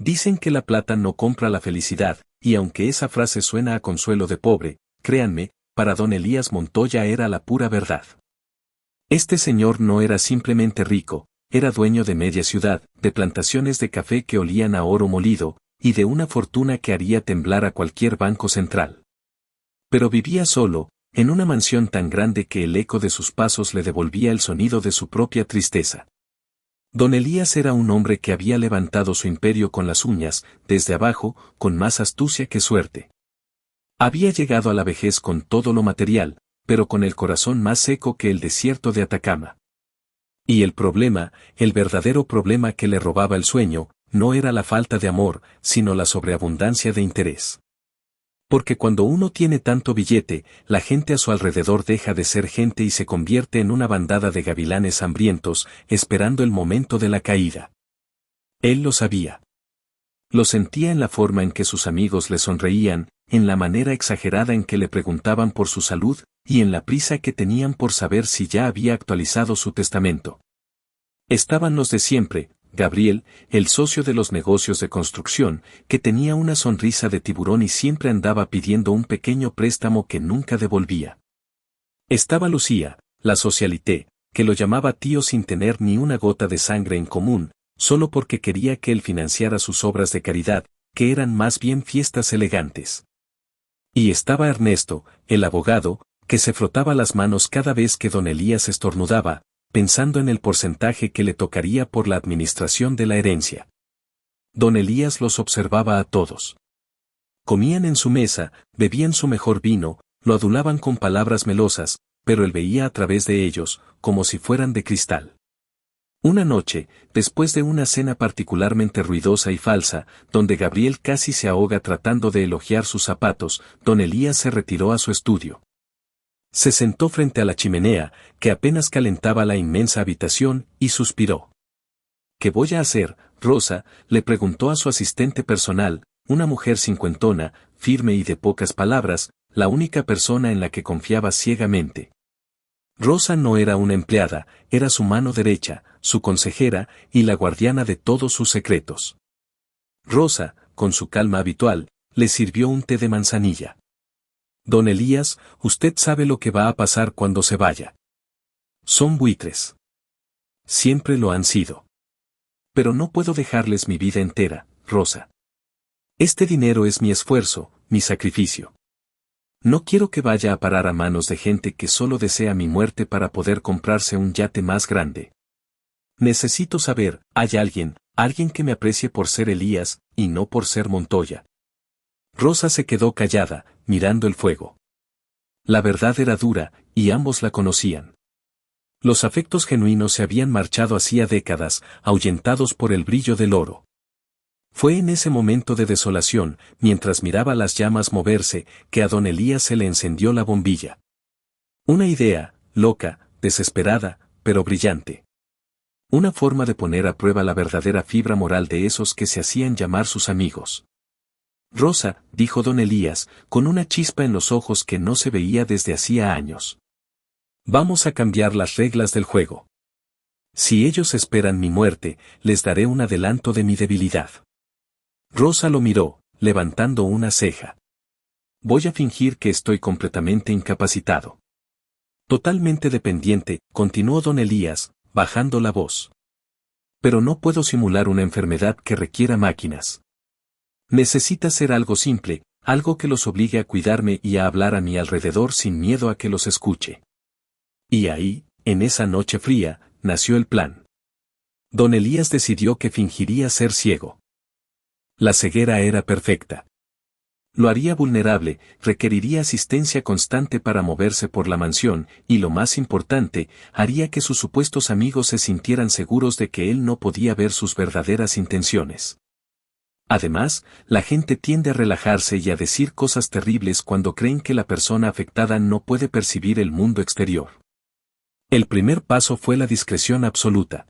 Dicen que la plata no compra la felicidad, y aunque esa frase suena a consuelo de pobre, créanme, para don Elías Montoya era la pura verdad. Este señor no era simplemente rico, era dueño de media ciudad, de plantaciones de café que olían a oro molido, y de una fortuna que haría temblar a cualquier banco central. Pero vivía solo, en una mansión tan grande que el eco de sus pasos le devolvía el sonido de su propia tristeza. Don Elías era un hombre que había levantado su imperio con las uñas, desde abajo, con más astucia que suerte. Había llegado a la vejez con todo lo material, pero con el corazón más seco que el desierto de Atacama. Y el problema, el verdadero problema que le robaba el sueño, no era la falta de amor, sino la sobreabundancia de interés. Porque cuando uno tiene tanto billete, la gente a su alrededor deja de ser gente y se convierte en una bandada de gavilanes hambrientos, esperando el momento de la caída. Él lo sabía. Lo sentía en la forma en que sus amigos le sonreían, en la manera exagerada en que le preguntaban por su salud, y en la prisa que tenían por saber si ya había actualizado su testamento. Estaban los de siempre, Gabriel, el socio de los negocios de construcción, que tenía una sonrisa de tiburón y siempre andaba pidiendo un pequeño préstamo que nunca devolvía. Estaba Lucía, la socialité, que lo llamaba tío sin tener ni una gota de sangre en común, solo porque quería que él financiara sus obras de caridad, que eran más bien fiestas elegantes. Y estaba Ernesto, el abogado, que se frotaba las manos cada vez que don Elías estornudaba, pensando en el porcentaje que le tocaría por la administración de la herencia. Don Elías los observaba a todos. Comían en su mesa, bebían su mejor vino, lo adulaban con palabras melosas, pero él veía a través de ellos, como si fueran de cristal. Una noche, después de una cena particularmente ruidosa y falsa, donde Gabriel casi se ahoga tratando de elogiar sus zapatos, don Elías se retiró a su estudio. Se sentó frente a la chimenea, que apenas calentaba la inmensa habitación, y suspiró. ¿Qué voy a hacer, Rosa?, le preguntó a su asistente personal, una mujer cincuentona, firme y de pocas palabras, la única persona en la que confiaba ciegamente. Rosa no era una empleada, era su mano derecha, su consejera, y la guardiana de todos sus secretos. Rosa, con su calma habitual, le sirvió un té de manzanilla. Don Elías, usted sabe lo que va a pasar cuando se vaya. Son buitres. Siempre lo han sido. Pero no puedo dejarles mi vida entera, Rosa. Este dinero es mi esfuerzo, mi sacrificio. No quiero que vaya a parar a manos de gente que solo desea mi muerte para poder comprarse un yate más grande. Necesito saber, ¿hay alguien que me aprecie por ser Elías, y no por ser Montoya? Rosa se quedó callada, mirando el fuego. La verdad era dura, y ambos la conocían. Los afectos genuinos se habían marchado hacía décadas, ahuyentados por el brillo del oro. Fue en ese momento de desolación, mientras miraba las llamas moverse, que a don Elías se le encendió la bombilla. Una idea, loca, desesperada, pero brillante. Una forma de poner a prueba la verdadera fibra moral de esos que se hacían llamar sus amigos. Rosa, dijo don Elías, con una chispa en los ojos que no se veía desde hacía años. Vamos a cambiar las reglas del juego. Si ellos esperan mi muerte, les daré un adelanto de mi debilidad. Rosa lo miró, levantando una ceja. Voy a fingir que estoy completamente incapacitado. Totalmente dependiente, continuó don Elías, bajando la voz. Pero no puedo simular una enfermedad que requiera máquinas. Necesita ser algo simple, algo que los obligue a cuidarme y a hablar a mi alrededor sin miedo a que los escuche. Y ahí, en esa noche fría, nació el plan. Don Elías decidió que fingiría ser ciego. La ceguera era perfecta. Lo haría vulnerable, requeriría asistencia constante para moverse por la mansión, y lo más importante, haría que sus supuestos amigos se sintieran seguros de que él no podía ver sus verdaderas intenciones. Además, la gente tiende a relajarse y a decir cosas terribles cuando creen que la persona afectada no puede percibir el mundo exterior. El primer paso fue la discreción absoluta.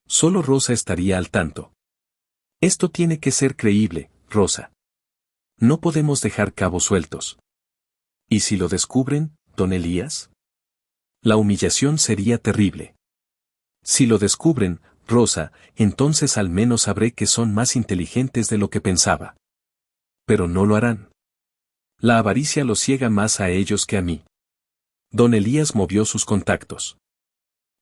Solo Rosa estaría al tanto. Esto tiene que ser creíble, Rosa. No podemos dejar cabos sueltos. ¿Y si lo descubren, don Elías? La humillación sería terrible. Si lo descubren, Rosa, entonces al menos sabré que son más inteligentes de lo que pensaba. Pero no lo harán. La avaricia los ciega más a ellos que a mí. Don Elías movió sus contactos.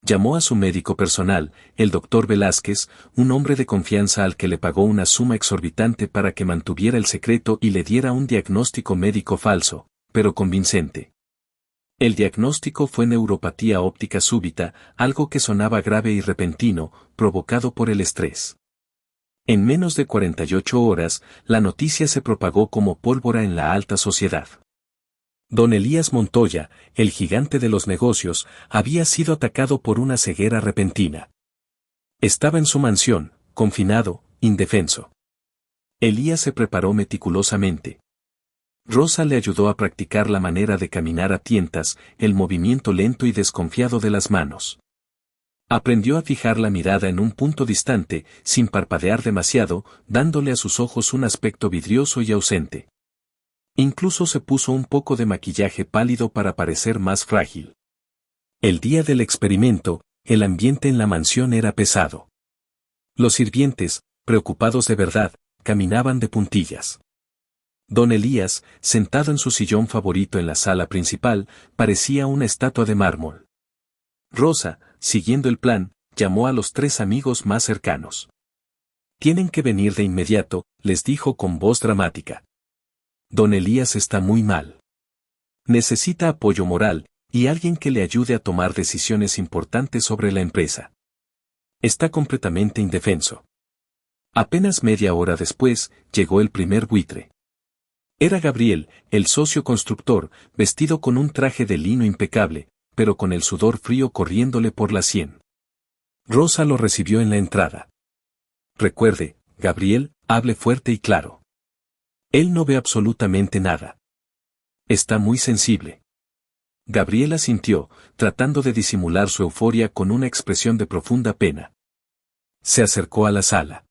Llamó a su médico personal, el doctor Velázquez, un hombre de confianza al que le pagó una suma exorbitante para que mantuviera el secreto y le diera un diagnóstico médico falso, pero convincente. El diagnóstico fue neuropatía óptica súbita, algo que sonaba grave y repentino, provocado por el estrés. En menos de 48 horas, la noticia se propagó como pólvora en la alta sociedad. Don Elías Montoya, el gigante de los negocios, había sido atacado por una ceguera repentina. Estaba en su mansión, confinado, indefenso. Elías se preparó meticulosamente. Rosa le ayudó a practicar la manera de caminar a tientas, el movimiento lento y desconfiado de las manos. Aprendió a fijar la mirada en un punto distante, sin parpadear demasiado, dándole a sus ojos un aspecto vidrioso y ausente. Incluso se puso un poco de maquillaje pálido para parecer más frágil. El día del experimento, el ambiente en la mansión era pesado. Los sirvientes, preocupados de verdad, caminaban de puntillas. Don Elías, sentado en su sillón favorito en la sala principal, parecía una estatua de mármol. Rosa, siguiendo el plan, llamó a los 3 amigos más cercanos. Tienen que venir de inmediato, les dijo con voz dramática. Don Elías está muy mal. Necesita apoyo moral, y alguien que le ayude a tomar decisiones importantes sobre la empresa. Está completamente indefenso. Apenas media hora después, llegó el primer buitre. Era Gabriel, el socio constructor, vestido con un traje de lino impecable, pero con el sudor frío corriéndole por la sien. Rosa lo recibió en la entrada. Recuerde, Gabriel, hable fuerte y claro. Él no ve absolutamente nada. Está muy sensible. Gabriel asintió, tratando de disimular su euforia con una expresión de profunda pena. Se acercó a la sala.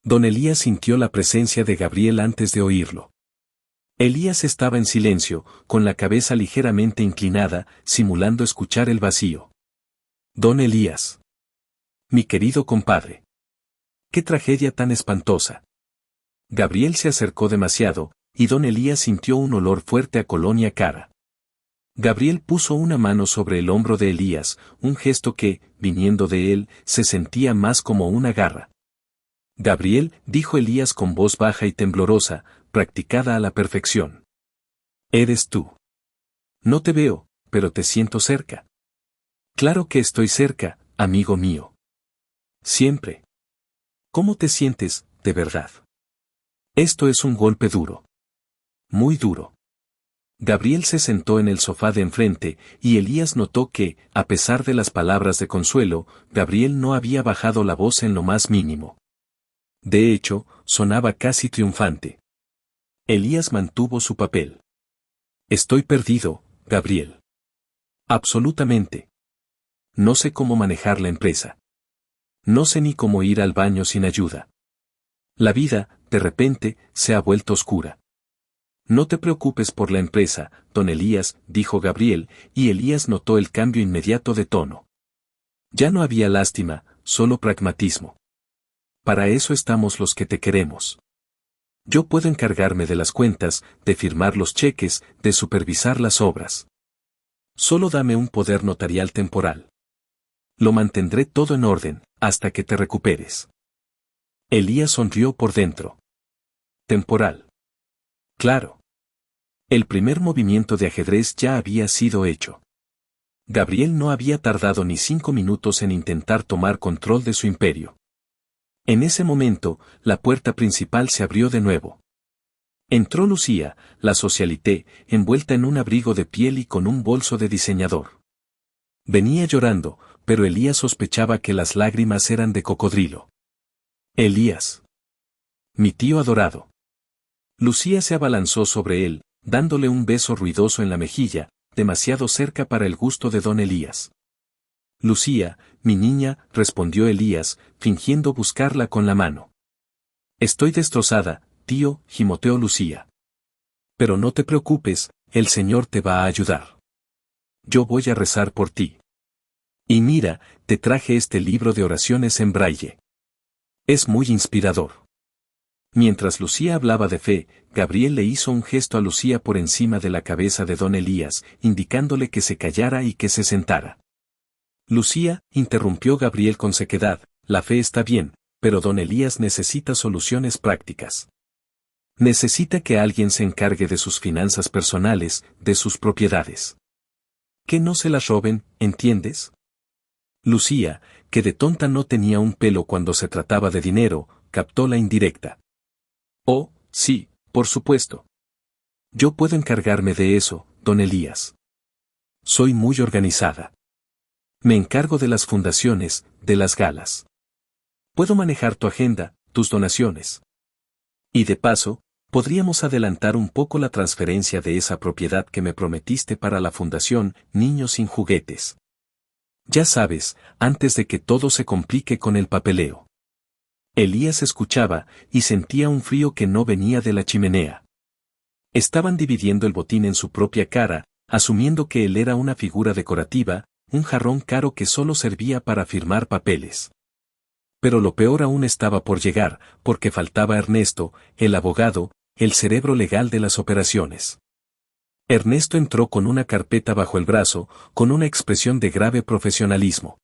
Don Elías sintió la presencia de Gabriel antes de oírlo. Elías estaba en silencio, con la cabeza ligeramente inclinada, simulando escuchar el vacío. Don Elías. Mi querido compadre. ¡Qué tragedia tan espantosa! Gabriel se acercó demasiado, y don Elías sintió un olor fuerte a colonia cara. Gabriel puso una mano sobre el hombro de Elías, un gesto que, viniendo de él, se sentía más como una garra. Gabriel, dijo Elías con voz baja y temblorosa, practicada a la perfección. Eres tú. No te veo, pero te siento cerca. Claro que estoy cerca, amigo mío. Siempre. ¿Cómo te sientes, de verdad? Esto es un golpe duro. Muy duro. Gabriel se sentó en el sofá de enfrente, y Elías notó que, a pesar de las palabras de consuelo, Gabriel no había bajado la voz en lo más mínimo. De hecho, sonaba casi triunfante. Elías mantuvo su papel. Estoy perdido, Gabriel. Absolutamente. No sé cómo manejar la empresa. No sé ni cómo ir al baño sin ayuda. La vida, de repente, se ha vuelto oscura. No te preocupes por la empresa, don Elías, dijo Gabriel, y Elías notó el cambio inmediato de tono. Ya no había lástima, solo pragmatismo. Para eso estamos los que te queremos. Yo puedo encargarme de las cuentas, de firmar los cheques, de supervisar las obras. Solo dame un poder notarial temporal. Lo mantendré todo en orden, hasta que te recuperes. Elías sonrió por dentro. Temporal. Claro. El primer movimiento de ajedrez ya había sido hecho. Gabriel no había tardado ni 5 minutos en intentar tomar control de su imperio. En ese momento, la puerta principal se abrió de nuevo. Entró Lucía, la socialité, envuelta en un abrigo de piel y con un bolso de diseñador. Venía llorando, pero Elías sospechaba que las lágrimas eran de cocodrilo. Elías. Mi tío adorado. Lucía se abalanzó sobre él, dándole un beso ruidoso en la mejilla, demasiado cerca para el gusto de don Elías. Lucía, mi niña, respondió Elías, fingiendo buscarla con la mano. Estoy destrozada, tío, gimoteó Lucía. Pero no te preocupes, el Señor te va a ayudar. Yo voy a rezar por ti. Y mira, te traje este libro de oraciones en braille. Es muy inspirador. Mientras Lucía hablaba de fe, Gabriel le hizo un gesto a Lucía por encima de la cabeza de don Elías, indicándole que se callara y que se sentara. Lucía, interrumpió Gabriel con sequedad, la fe está bien, pero don Elías necesita soluciones prácticas. Necesita que alguien se encargue de sus finanzas personales, de sus propiedades. Que no se las roben, ¿entiendes? Lucía, que de tonta no tenía un pelo cuando se trataba de dinero, captó la indirecta. Oh, sí, por supuesto. Yo puedo encargarme de eso, don Elías. Soy muy organizada. Me encargo de las fundaciones, de las galas. Puedo manejar tu agenda, tus donaciones. Y de paso, podríamos adelantar un poco la transferencia de esa propiedad que me prometiste para la fundación Niños sin Juguetes. Ya sabes, antes de que todo se complique con el papeleo. Elías escuchaba y sentía un frío que no venía de la chimenea. Estaban dividiendo el botín en su propia cara, asumiendo que él era una figura decorativa, un jarrón caro que solo servía para firmar papeles. Pero lo peor aún estaba por llegar, porque faltaba Ernesto, el abogado, el cerebro legal de las operaciones. Ernesto entró con una carpeta bajo el brazo, con una expresión de grave profesionalismo.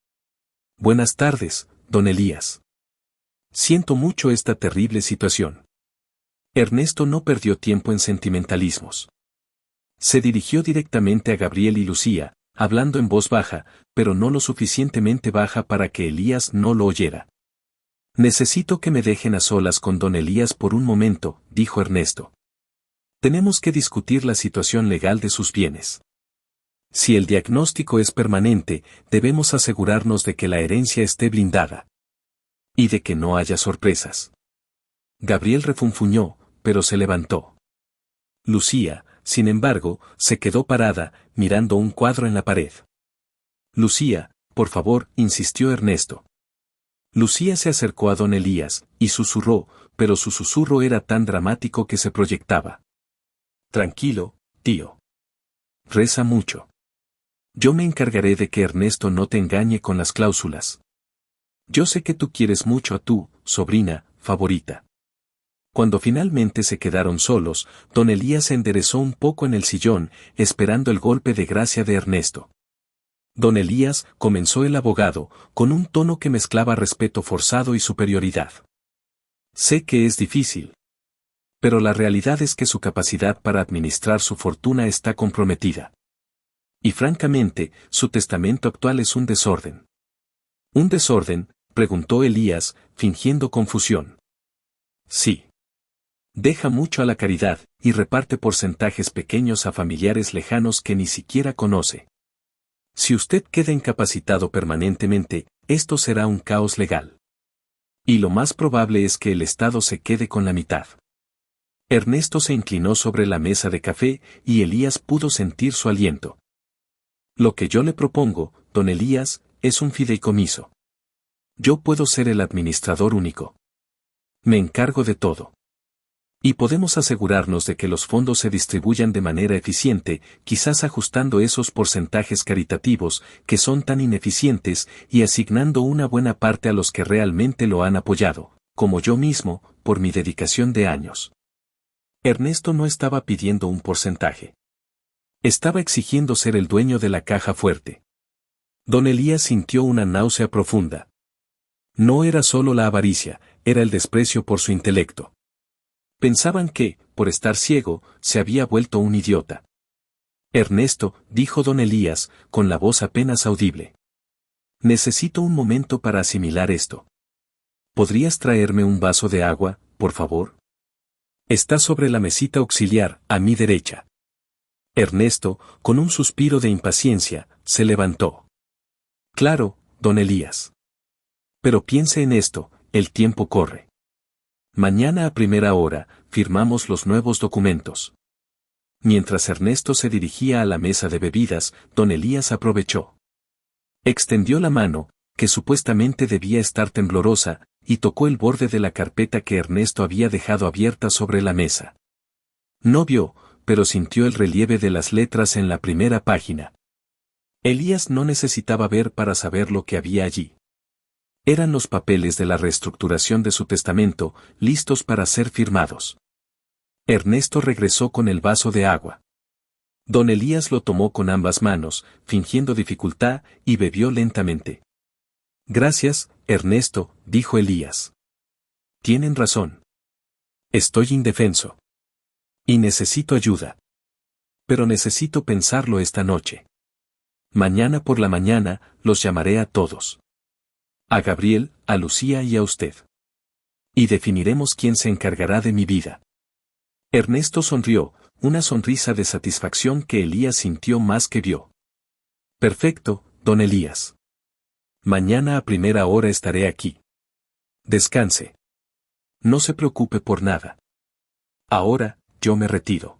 Buenas tardes, don Elías. Siento mucho esta terrible situación. Ernesto no perdió tiempo en sentimentalismos. Se dirigió directamente a Gabriel y Lucía, hablando en voz baja, pero no lo suficientemente baja para que Elías no lo oyera. Necesito que me dejen a solas con don Elías por un momento, dijo Ernesto. Tenemos que discutir la situación legal de sus bienes. Si el diagnóstico es permanente, debemos asegurarnos de que la herencia esté blindada. Y de que no haya sorpresas. Gabriel refunfuñó, pero se levantó. Lucía, sin embargo, se quedó parada, mirando un cuadro en la pared. Lucía, por favor, insistió Ernesto. Lucía se acercó a don Elías, y susurró, pero su susurro era tan dramático que se proyectaba. Tranquilo, tío. Reza mucho. Yo me encargaré de que Ernesto no te engañe con las cláusulas. Yo sé que tú quieres mucho a tu sobrina favorita. Cuando finalmente se quedaron solos, don Elías se enderezó un poco en el sillón, esperando el golpe de gracia de Ernesto. Don Elías, comenzó el abogado, con un tono que mezclaba respeto forzado y superioridad. Sé que es difícil. Pero la realidad es que su capacidad para administrar su fortuna está comprometida. Y francamente, su testamento actual es un desorden. ¿Un desorden?, preguntó Elías, fingiendo confusión. Sí. Deja mucho a la caridad, y reparte porcentajes pequeños a familiares lejanos que ni siquiera conoce. Si usted queda incapacitado permanentemente, esto será un caos legal. Y lo más probable es que el Estado se quede con la mitad. Ernesto se inclinó sobre la mesa de café, y Elías pudo sentir su aliento. Lo que yo le propongo, don Elías, es un fideicomiso. Yo puedo ser el administrador único. Me encargo de todo. Y podemos asegurarnos de que los fondos se distribuyan de manera eficiente, quizás ajustando esos porcentajes caritativos, que son tan ineficientes, y asignando una buena parte a los que realmente lo han apoyado, como yo mismo, por mi dedicación de años. Ernesto no estaba pidiendo un porcentaje. Estaba exigiendo ser el dueño de la caja fuerte. Don Elías sintió una náusea profunda. No era solo la avaricia, era el desprecio por su intelecto. Pensaban que, por estar ciego, se había vuelto un idiota. Ernesto, dijo don Elías, con la voz apenas audible. Necesito un momento para asimilar esto. ¿Podrías traerme un vaso de agua, por favor? Está sobre la mesita auxiliar, a mi derecha. Ernesto, con un suspiro de impaciencia, se levantó. Claro, don Elías. Pero piense en esto, el tiempo corre. Mañana a primera hora, firmamos los nuevos documentos. Mientras Ernesto se dirigía a la mesa de bebidas, don Elías aprovechó. Extendió la mano, que supuestamente debía estar temblorosa, y tocó el borde de la carpeta que Ernesto había dejado abierta sobre la mesa. No vio, pero sintió el relieve de las letras en la primera página. Elías no necesitaba ver para saber lo que había allí. Eran los papeles de la reestructuración de su testamento, listos para ser firmados. Ernesto regresó con el vaso de agua. Don Elías lo tomó con ambas manos, fingiendo dificultad, y bebió lentamente. Gracias, Ernesto, dijo Elías. Tienen razón. Estoy indefenso. Y necesito ayuda. Pero necesito pensarlo esta noche. Mañana por la mañana, los llamaré a todos. A Gabriel, a Lucía y a usted. Y definiremos quién se encargará de mi vida. Ernesto sonrió, una sonrisa de satisfacción que Elías sintió más que vio. Perfecto, don Elías. Mañana a primera hora estaré aquí. Descanse. No se preocupe por nada. Ahora, yo me retiro.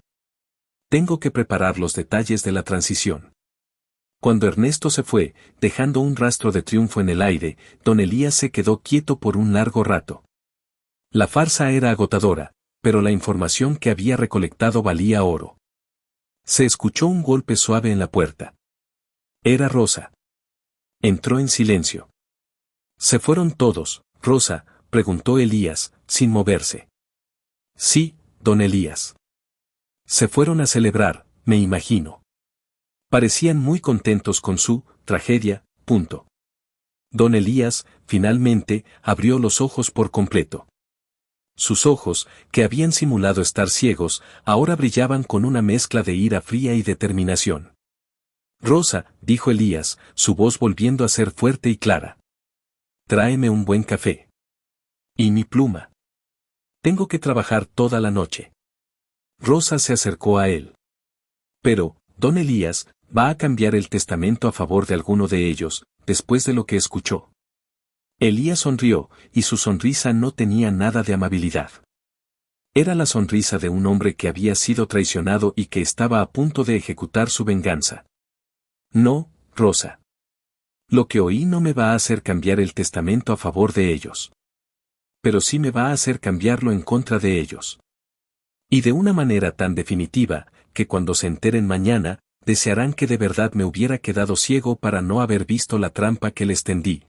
Tengo que preparar los detalles de la transición. Cuando Ernesto se fue, dejando un rastro de triunfo en el aire, don Elías se quedó quieto por un largo rato. La farsa era agotadora, pero la información que había recolectado valía oro. Se escuchó un golpe suave en la puerta. Era Rosa. Entró en silencio. ¿Se fueron todos, Rosa?, preguntó Elías, sin moverse. Sí, don Elías. Se fueron a celebrar, me imagino. Parecían muy contentos con su tragedia. Don Elías, finalmente, abrió los ojos por completo. Sus ojos, que habían simulado estar ciegos, ahora brillaban con una mezcla de ira fría y determinación. Rosa, dijo Elías, su voz volviendo a ser fuerte y clara. Tráeme un buen café. Y mi pluma. Tengo que trabajar toda la noche. Rosa se acercó a él. Pero, don Elías, ¿va a cambiar el testamento a favor de alguno de ellos, después de lo que escuchó? Elías sonrió, y su sonrisa no tenía nada de amabilidad. Era la sonrisa de un hombre que había sido traicionado y que estaba a punto de ejecutar su venganza. No, Rosa. Lo que oí no me va a hacer cambiar el testamento a favor de ellos. Pero sí me va a hacer cambiarlo en contra de ellos. Y de una manera tan definitiva, que cuando se enteren mañana, desearán que de verdad me hubiera quedado ciego para no haber visto la trampa que les tendí.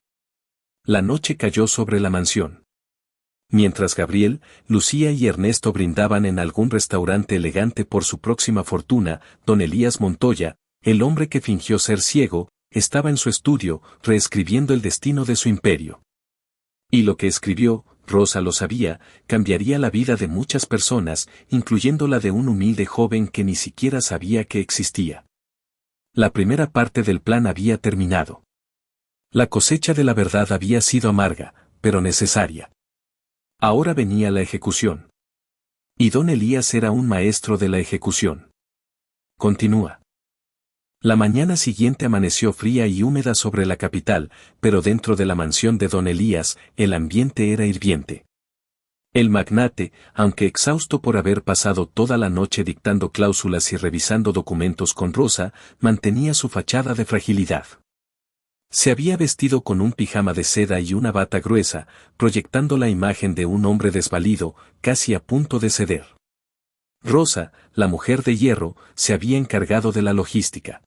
La noche cayó sobre la mansión. Mientras Gabriel, Lucía y Ernesto brindaban en algún restaurante elegante por su próxima fortuna, don Elías Montoya, el hombre que fingió ser ciego, estaba en su estudio, reescribiendo el destino de su imperio. Y lo que escribió, Rosa lo sabía, cambiaría la vida de muchas personas, incluyendo la de un humilde joven que ni siquiera sabía que existía. La primera parte del plan había terminado. La cosecha de la verdad había sido amarga, pero necesaria. Ahora venía la ejecución. Y don Elías era un maestro de la ejecución. Continúa. La mañana siguiente amaneció fría y húmeda sobre la capital, pero dentro de la mansión de don Elías, el ambiente era hirviente. El magnate, aunque exhausto por haber pasado toda la noche dictando cláusulas y revisando documentos con Rosa, mantenía su fachada de fragilidad. Se había vestido con un pijama de seda y una bata gruesa, proyectando la imagen de un hombre desvalido, casi a punto de ceder. Rosa, la mujer de hierro, se había encargado de la logística.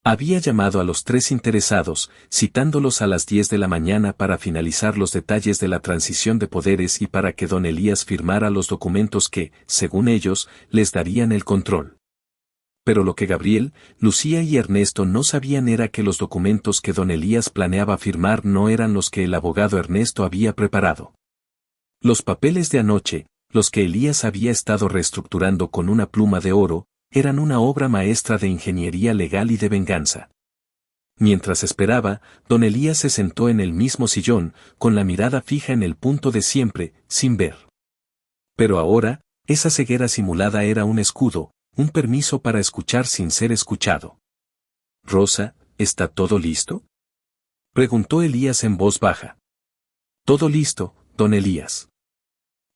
Había llamado a los 3 interesados, citándolos a las 10 de la mañana para finalizar los detalles de la transición de poderes y para que don Elías firmara los documentos que, según ellos, les darían el control. Pero lo que Gabriel, Lucía y Ernesto no sabían era que los documentos que don Elías planeaba firmar no eran los que el abogado Ernesto había preparado. Los papeles de anoche, los que Elías había estado reestructurando con una pluma de oro, eran una obra maestra de ingeniería legal y de venganza. Mientras esperaba, don Elías se sentó en el mismo sillón, con la mirada fija en el punto de siempre, sin ver. Pero ahora, esa ceguera simulada era un escudo, un permiso para escuchar sin ser escuchado. «Rosa, ¿está todo listo?», preguntó Elías en voz baja. «Todo listo, don Elías.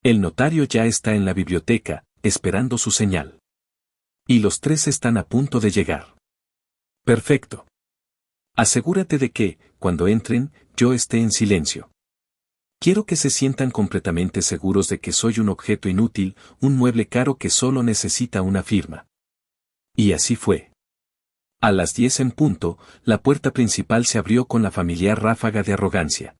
El notario ya está en la biblioteca, esperando su señal. Y los 3 están a punto de llegar». «Perfecto. Asegúrate de que, cuando entren, yo esté en silencio. Quiero que se sientan completamente seguros de que soy un objeto inútil, un mueble caro que solo necesita una firma». Y así fue. A las 10 en punto, la puerta principal se abrió con la familiar ráfaga de arrogancia.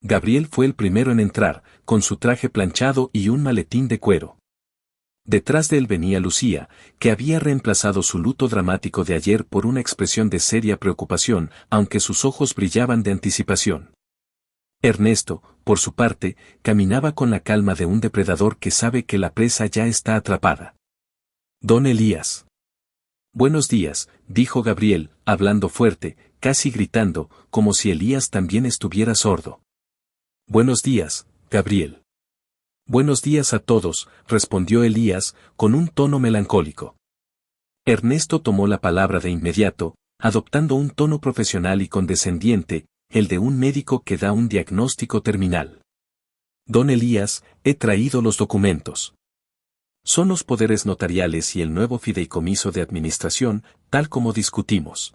Gabriel fue el primero en entrar, con su traje planchado y un maletín de cuero. Detrás de él venía Lucía, que había reemplazado su luto dramático de ayer por una expresión de seria preocupación, aunque sus ojos brillaban de anticipación. Ernesto, por su parte, caminaba con la calma de un depredador que sabe que la presa ya está atrapada. Don Elías. Buenos días, dijo Gabriel, hablando fuerte, casi gritando, como si Elías también estuviera sordo. Buenos días, Gabriel. Buenos días a todos, respondió Elías, con un tono melancólico. Ernesto tomó la palabra de inmediato, adoptando un tono profesional y condescendiente, el de un médico que da un diagnóstico terminal. Don Elías, he traído los documentos. Son los poderes notariales y el nuevo fideicomiso de administración, tal como discutimos.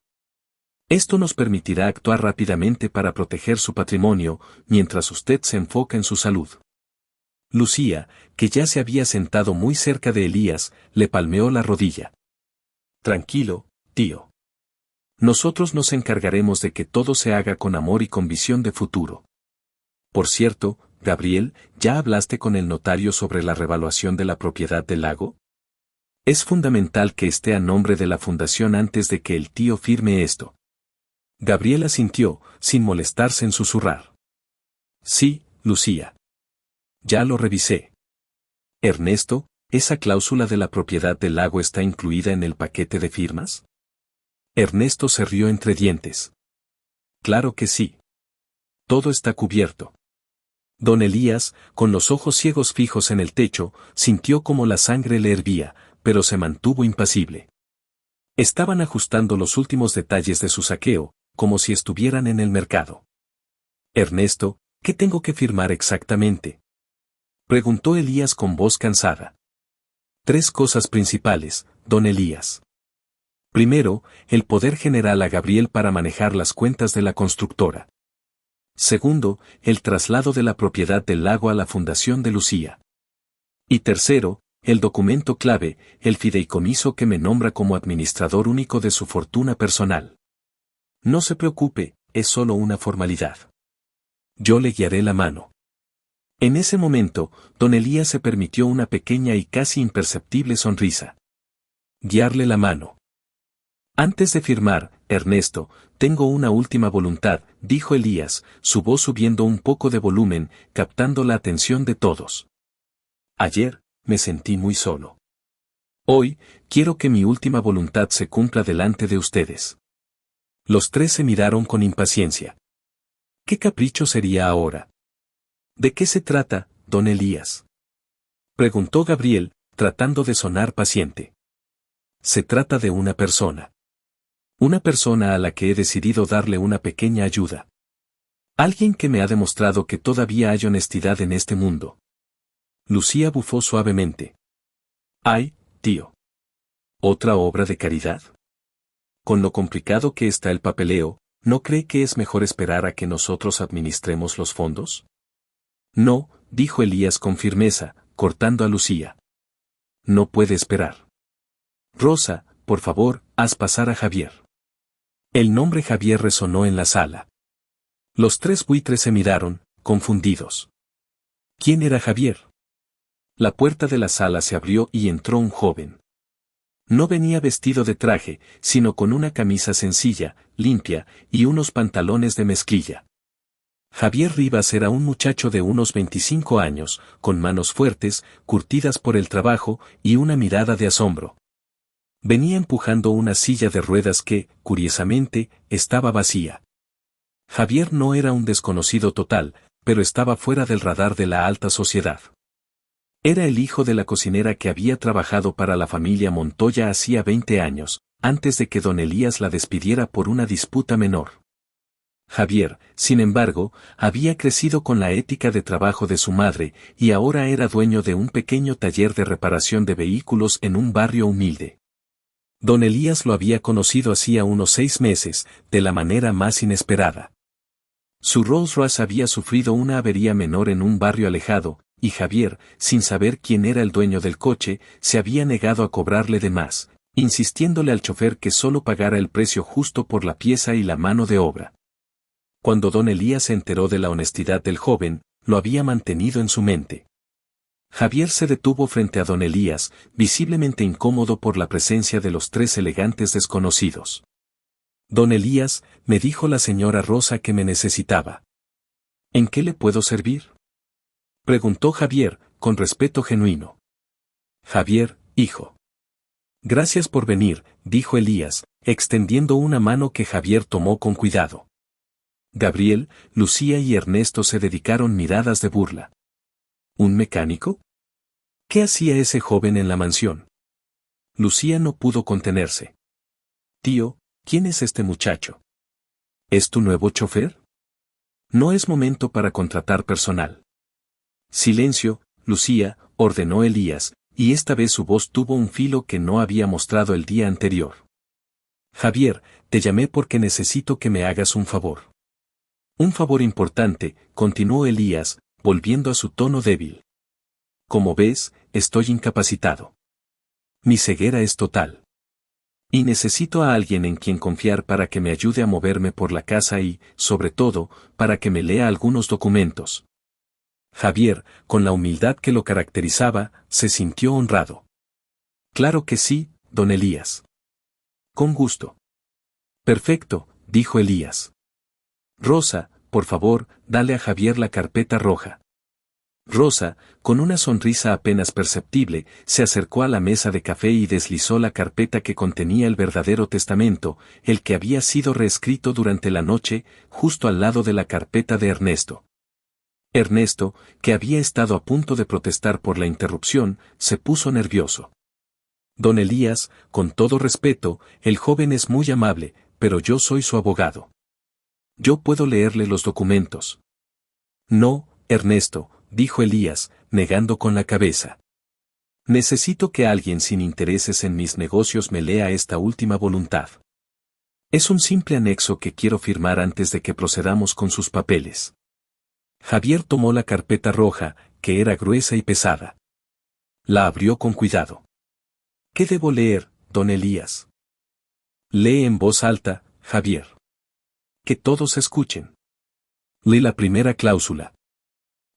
Esto nos permitirá actuar rápidamente para proteger su patrimonio, mientras usted se enfoca en su salud. Lucía, que ya se había sentado muy cerca de Elías, le palmeó la rodilla. Tranquilo, tío. Nosotros nos encargaremos de que todo se haga con amor y con visión de futuro. Por cierto, Gabriel, ¿ya hablaste con el notario sobre la revaluación de la propiedad del lago? Es fundamental que esté a nombre de la fundación antes de que el tío firme esto. Gabriel asintió, sin molestarse en susurrar. Sí, Lucía. Ya lo revisé. Ernesto, ¿esa cláusula de la propiedad del lago está incluida en el paquete de firmas? Ernesto se rió entre dientes. Claro que sí. Todo está cubierto. Don Elías, con los ojos ciegos fijos en el techo, sintió como la sangre le hervía, pero se mantuvo impasible. Estaban ajustando los últimos detalles de su saqueo, como si estuvieran en el mercado. Ernesto, ¿qué tengo que firmar exactamente? Preguntó Elías con voz cansada. 3 cosas principales, don Elías. Primero, el poder general a Gabriel para manejar las cuentas de la constructora. Segundo, el traslado de la propiedad del lago a la fundación de Lucía. Y tercero, el documento clave, el fideicomiso que me nombra como administrador único de su fortuna personal. No se preocupe, es solo una formalidad. Yo le guiaré la mano. En ese momento, don Elías se permitió una pequeña y casi imperceptible sonrisa. Guiarle la mano. Antes de firmar, Ernesto, tengo una última voluntad, dijo Elías, su voz subiendo un poco de volumen, captando la atención de todos. Ayer, me sentí muy solo. Hoy, quiero que mi última voluntad se cumpla delante de ustedes. Los 3 se miraron con impaciencia. ¿Qué capricho sería ahora? ¿De qué se trata, don Elías? Preguntó Gabriel, tratando de sonar paciente. Se trata de una persona. Una persona a la que he decidido darle una pequeña ayuda. Alguien que me ha demostrado que todavía hay honestidad en este mundo. Lucía bufó suavemente. Ay, tío. ¿Otra obra de caridad? Con lo complicado que está el papeleo, ¿no cree que es mejor esperar a que nosotros administremos los fondos? No, dijo Elías con firmeza, cortando a Lucía. No puede esperar. Rosa, por favor, haz pasar a Javier. El nombre Javier resonó en la sala. Los 3 buitres se miraron, confundidos. ¿Quién era Javier? La puerta de la sala se abrió y entró un joven. No venía vestido de traje, sino con una camisa sencilla, limpia, y unos pantalones de mezclilla. Javier Rivas era un muchacho de unos 25 años, con manos fuertes, curtidas por el trabajo, y una mirada de asombro. Venía empujando una silla de ruedas que, curiosamente, estaba vacía. Javier no era un desconocido total, pero estaba fuera del radar de la alta sociedad. Era el hijo de la cocinera que había trabajado para la familia Montoya hacía 20 años, antes de que don Elías la despidiera por una disputa menor. Javier, sin embargo, había crecido con la ética de trabajo de su madre, y ahora era dueño de un pequeño taller de reparación de vehículos en un barrio humilde. Don Elías lo había conocido hacía unos 6 meses, de la manera más inesperada. Su Rolls Royce había sufrido una avería menor en un barrio alejado, y Javier, sin saber quién era el dueño del coche, se había negado a cobrarle de más, insistiéndole al chofer que solo pagara el precio justo por la pieza y la mano de obra. Cuando don Elías se enteró de la honestidad del joven, lo había mantenido en su mente. Javier se detuvo frente a don Elías, visiblemente incómodo por la presencia de los tres elegantes desconocidos. Don Elías, me dijo la señora Rosa que me necesitaba. ¿En qué le puedo servir?, preguntó Javier, con respeto genuino. Javier, hijo. Gracias por venir, dijo Elías, extendiendo una mano que Javier tomó con cuidado. Gabriel, Lucía y Ernesto se dedicaron miradas de burla. ¿Un mecánico? ¿Qué hacía ese joven en la mansión? Lucía no pudo contenerse. Tío, ¿quién es este muchacho? ¿Es tu nuevo chofer? No es momento para contratar personal. Silencio, Lucía, ordenó Elías, y esta vez su voz tuvo un filo que no había mostrado el día anterior. Javier, te llamé porque necesito que me hagas un favor. Un favor importante, continuó Elías, volviendo a su tono débil. Como ves, estoy incapacitado. Mi ceguera es total. Y necesito a alguien en quien confiar para que me ayude a moverme por la casa y, sobre todo, para que me lea algunos documentos. Javier, con la humildad que lo caracterizaba, se sintió honrado. Claro que sí, don Elías. Con gusto. Perfecto, dijo Elías. Rosa, por favor, dale a Javier la carpeta roja. Rosa, con una sonrisa apenas perceptible, se acercó a la mesa de café y deslizó la carpeta que contenía el verdadero testamento, el que había sido reescrito durante la noche, justo al lado de la carpeta de Ernesto. Ernesto, que había estado a punto de protestar por la interrupción, se puso nervioso. Don Elías, con todo respeto, el joven es muy amable, pero yo soy su abogado. Yo puedo leerle los documentos. No, Ernesto, dijo Elías, negando con la cabeza. Necesito que alguien sin intereses en mis negocios me lea esta última voluntad. Es un simple anexo que quiero firmar antes de que procedamos con sus papeles. Javier tomó la carpeta roja, que era gruesa y pesada. La abrió con cuidado. ¿Qué debo leer, don Elías? Lee en voz alta, Javier. Que todos escuchen. Lee la primera cláusula.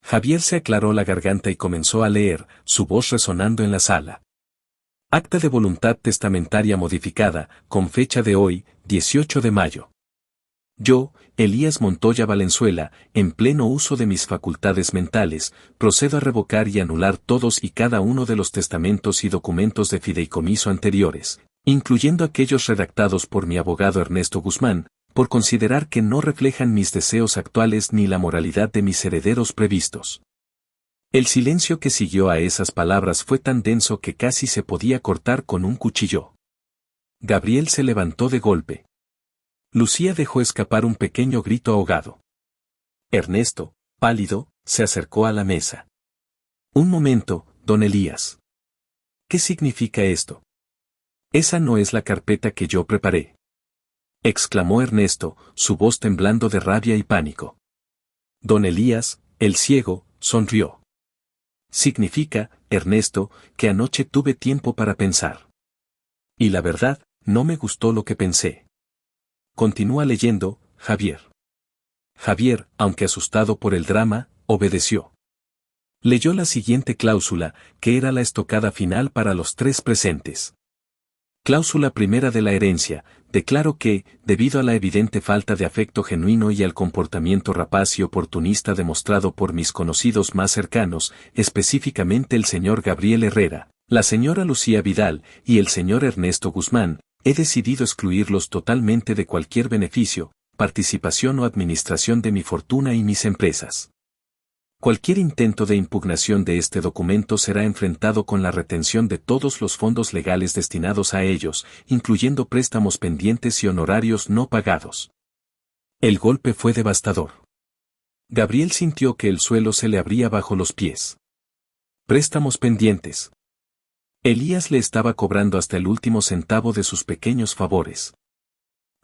Javier se aclaró la garganta y comenzó a leer, su voz resonando en la sala. Acta de voluntad testamentaria modificada, con fecha de hoy, 18 de mayo. Yo, Elías Montoya Valenzuela, en pleno uso de mis facultades mentales, procedo a revocar y anular todos y cada uno de los testamentos y documentos de fideicomiso anteriores, incluyendo aquellos redactados por mi abogado Ernesto Guzmán, por considerar que no reflejan mis deseos actuales ni la moralidad de mis herederos previstos. El silencio que siguió a esas palabras fue tan denso que casi se podía cortar con un cuchillo. Gabriel se levantó de golpe. Lucía dejó escapar un pequeño grito ahogado. Ernesto, pálido, se acercó a la mesa. Un momento, don Elías. ¿Qué significa esto? Esa no es la carpeta que yo preparé, exclamó Ernesto, su voz temblando de rabia y pánico. Don Elías, el ciego, sonrió. Significa, Ernesto, que anoche tuve tiempo para pensar. Y la verdad, no me gustó lo que pensé. Continúa leyendo, Javier. Javier, aunque asustado por el drama, obedeció. Leyó la siguiente cláusula, que era la estocada final para los tres presentes. Cláusula primera de la herencia, declaro que, debido a la evidente falta de afecto genuino y al comportamiento rapaz y oportunista demostrado por mis conocidos más cercanos, específicamente el señor Gabriel Herrera, la señora Lucía Vidal y el señor Ernesto Guzmán, he decidido excluirlos totalmente de cualquier beneficio, participación o administración de mi fortuna y mis empresas. Cualquier intento de impugnación de este documento será enfrentado con la retención de todos los fondos legales destinados a ellos, incluyendo préstamos pendientes y honorarios no pagados. El golpe fue devastador. Gabriel sintió que el suelo se le abría bajo los pies. Préstamos pendientes. Elías le estaba cobrando hasta el último centavo de sus pequeños favores.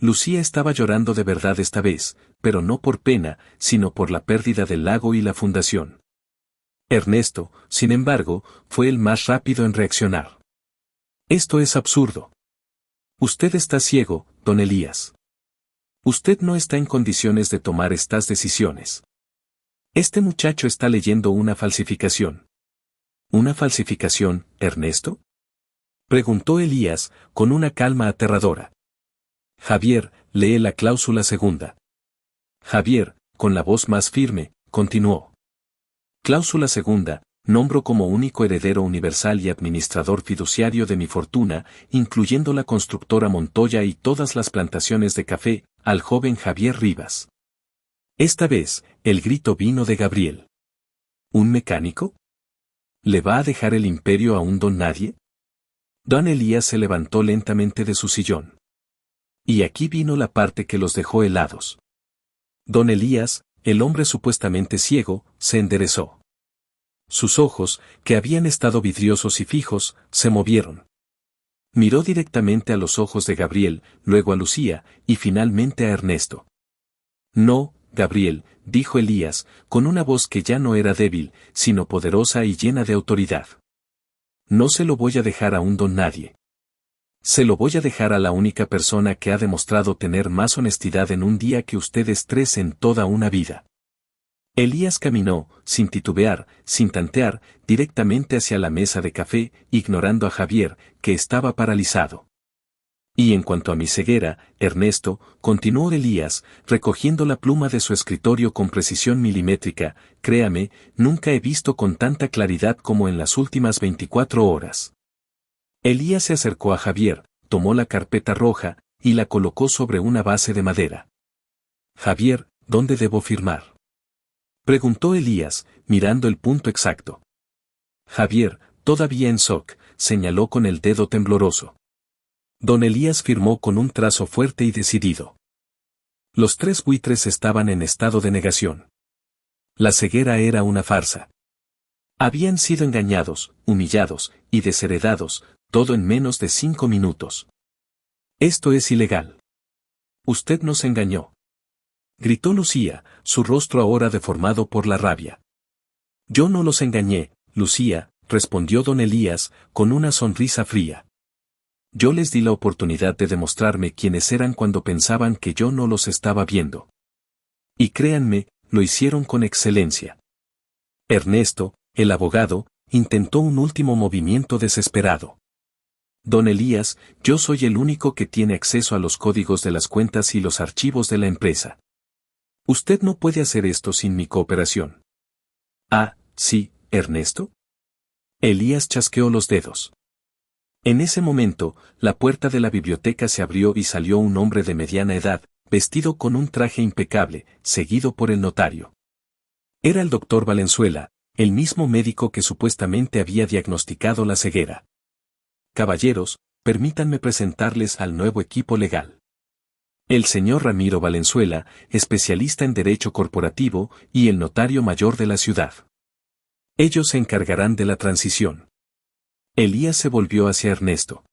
Lucía estaba llorando de verdad esta vez, pero no por pena, sino por la pérdida del lago y la fundación. Ernesto, sin embargo, fue el más rápido en reaccionar. Esto es absurdo. Usted está ciego, don Elías. Usted no está en condiciones de tomar estas decisiones. Este muchacho está leyendo una falsificación. ¿Una falsificación, Ernesto? Preguntó Elías, con una calma aterradora. Javier, lee la cláusula segunda. Javier, con la voz más firme, continuó. Cláusula segunda, nombro como único heredero universal y administrador fiduciario de mi fortuna, incluyendo la constructora Montoya y todas las plantaciones de café, al joven Javier Rivas. Esta vez, el grito vino de Gabriel. ¿Un mecánico? ¿Le va a dejar el imperio a un don nadie? Don Elías se levantó lentamente de su sillón. Y aquí vino la parte que los dejó helados. Don Elías, el hombre supuestamente ciego, se enderezó. Sus ojos, que habían estado vidriosos y fijos, se movieron. Miró directamente a los ojos de Gabriel, luego a Lucía, y finalmente a Ernesto. No, Gabriel, dijo Elías, con una voz que ya no era débil, sino poderosa y llena de autoridad. No se lo voy a dejar a un don nadie. Se lo voy a dejar a la única persona que ha demostrado tener más honestidad en un día que ustedes tres en toda una vida. Elías caminó, sin titubear, sin tantear, directamente hacia la mesa de café, ignorando a Javier, que estaba paralizado. Y en cuanto a mi ceguera, Ernesto, continuó Elías, recogiendo la pluma de su escritorio con precisión milimétrica, créame, nunca he visto con tanta claridad como en las últimas 24 horas. Elías se acercó a Javier, tomó la carpeta roja, y la colocó sobre una base de madera. Javier, ¿dónde debo firmar? Preguntó Elías, mirando el punto exacto. Javier, todavía en shock, señaló con el dedo tembloroso. Don Elías firmó con un trazo fuerte y decidido. Los tres buitres estaban en estado de negación. La ceguera era una farsa. Habían sido engañados, humillados y desheredados, todo en menos de 5 minutos. Esto es ilegal. Usted nos engañó. Gritó Lucía, su rostro ahora deformado por la rabia. Yo no los engañé, Lucía, respondió don Elías, con una sonrisa fría. Yo les di la oportunidad de demostrarme quiénes eran cuando pensaban que yo no los estaba viendo. Y créanme, lo hicieron con excelencia. Ernesto, el abogado, intentó un último movimiento desesperado. Don Elías, yo soy el único que tiene acceso a los códigos de las cuentas y los archivos de la empresa. Usted no puede hacer esto sin mi cooperación. Ah, sí, Ernesto. Elías chasqueó los dedos. En ese momento, la puerta de la biblioteca se abrió y salió un hombre de mediana edad, vestido con un traje impecable, seguido por el notario. Era el doctor Valenzuela, el mismo médico que supuestamente había diagnosticado la ceguera. Caballeros, permítanme presentarles al nuevo equipo legal. El señor Ramiro Valenzuela, especialista en derecho corporativo, y el notario mayor de la ciudad. Ellos se encargarán de la transición. Elías se volvió hacia Ernesto.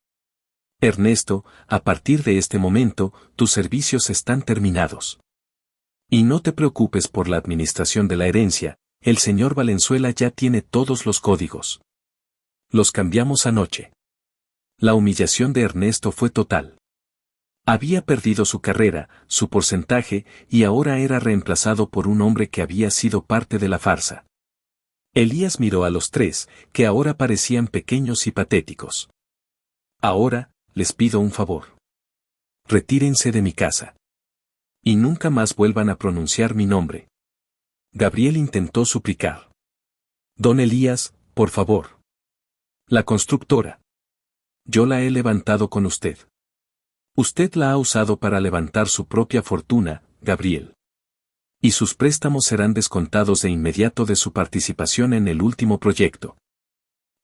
Ernesto, a partir de este momento, tus servicios están terminados. Y no te preocupes por la administración de la herencia, el señor Valenzuela ya tiene todos los códigos. Los cambiamos anoche. La humillación de Ernesto fue total. Había perdido su carrera, su porcentaje, y ahora era reemplazado por un hombre que había sido parte de la farsa. Elías miró a los tres, que ahora parecían pequeños y patéticos. Ahora, les pido un favor. Retírense de mi casa. Y nunca más vuelvan a pronunciar mi nombre. Gabriel intentó suplicar. Don Elías, por favor. La constructora. Yo la he levantado con usted. Usted la ha usado para levantar su propia fortuna, Gabriel. Y sus préstamos serán descontados de inmediato de su participación en el último proyecto.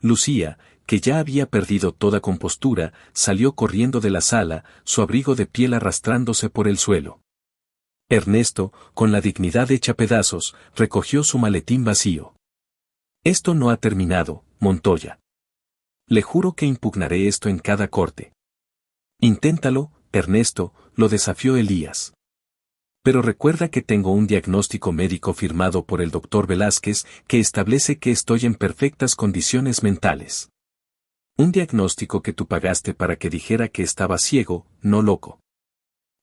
Lucía, que ya había perdido toda compostura, salió corriendo de la sala, su abrigo de piel arrastrándose por el suelo. Ernesto, con la dignidad hecha pedazos, recogió su maletín vacío. Esto no ha terminado, Montoya. Le juro que impugnaré esto en cada corte. Inténtalo, Ernesto, lo desafió Elías. Pero recuerda que tengo un diagnóstico médico firmado por el doctor Velázquez que establece que estoy en perfectas condiciones mentales. Un diagnóstico que tú pagaste para que dijera que estaba ciego, no loco.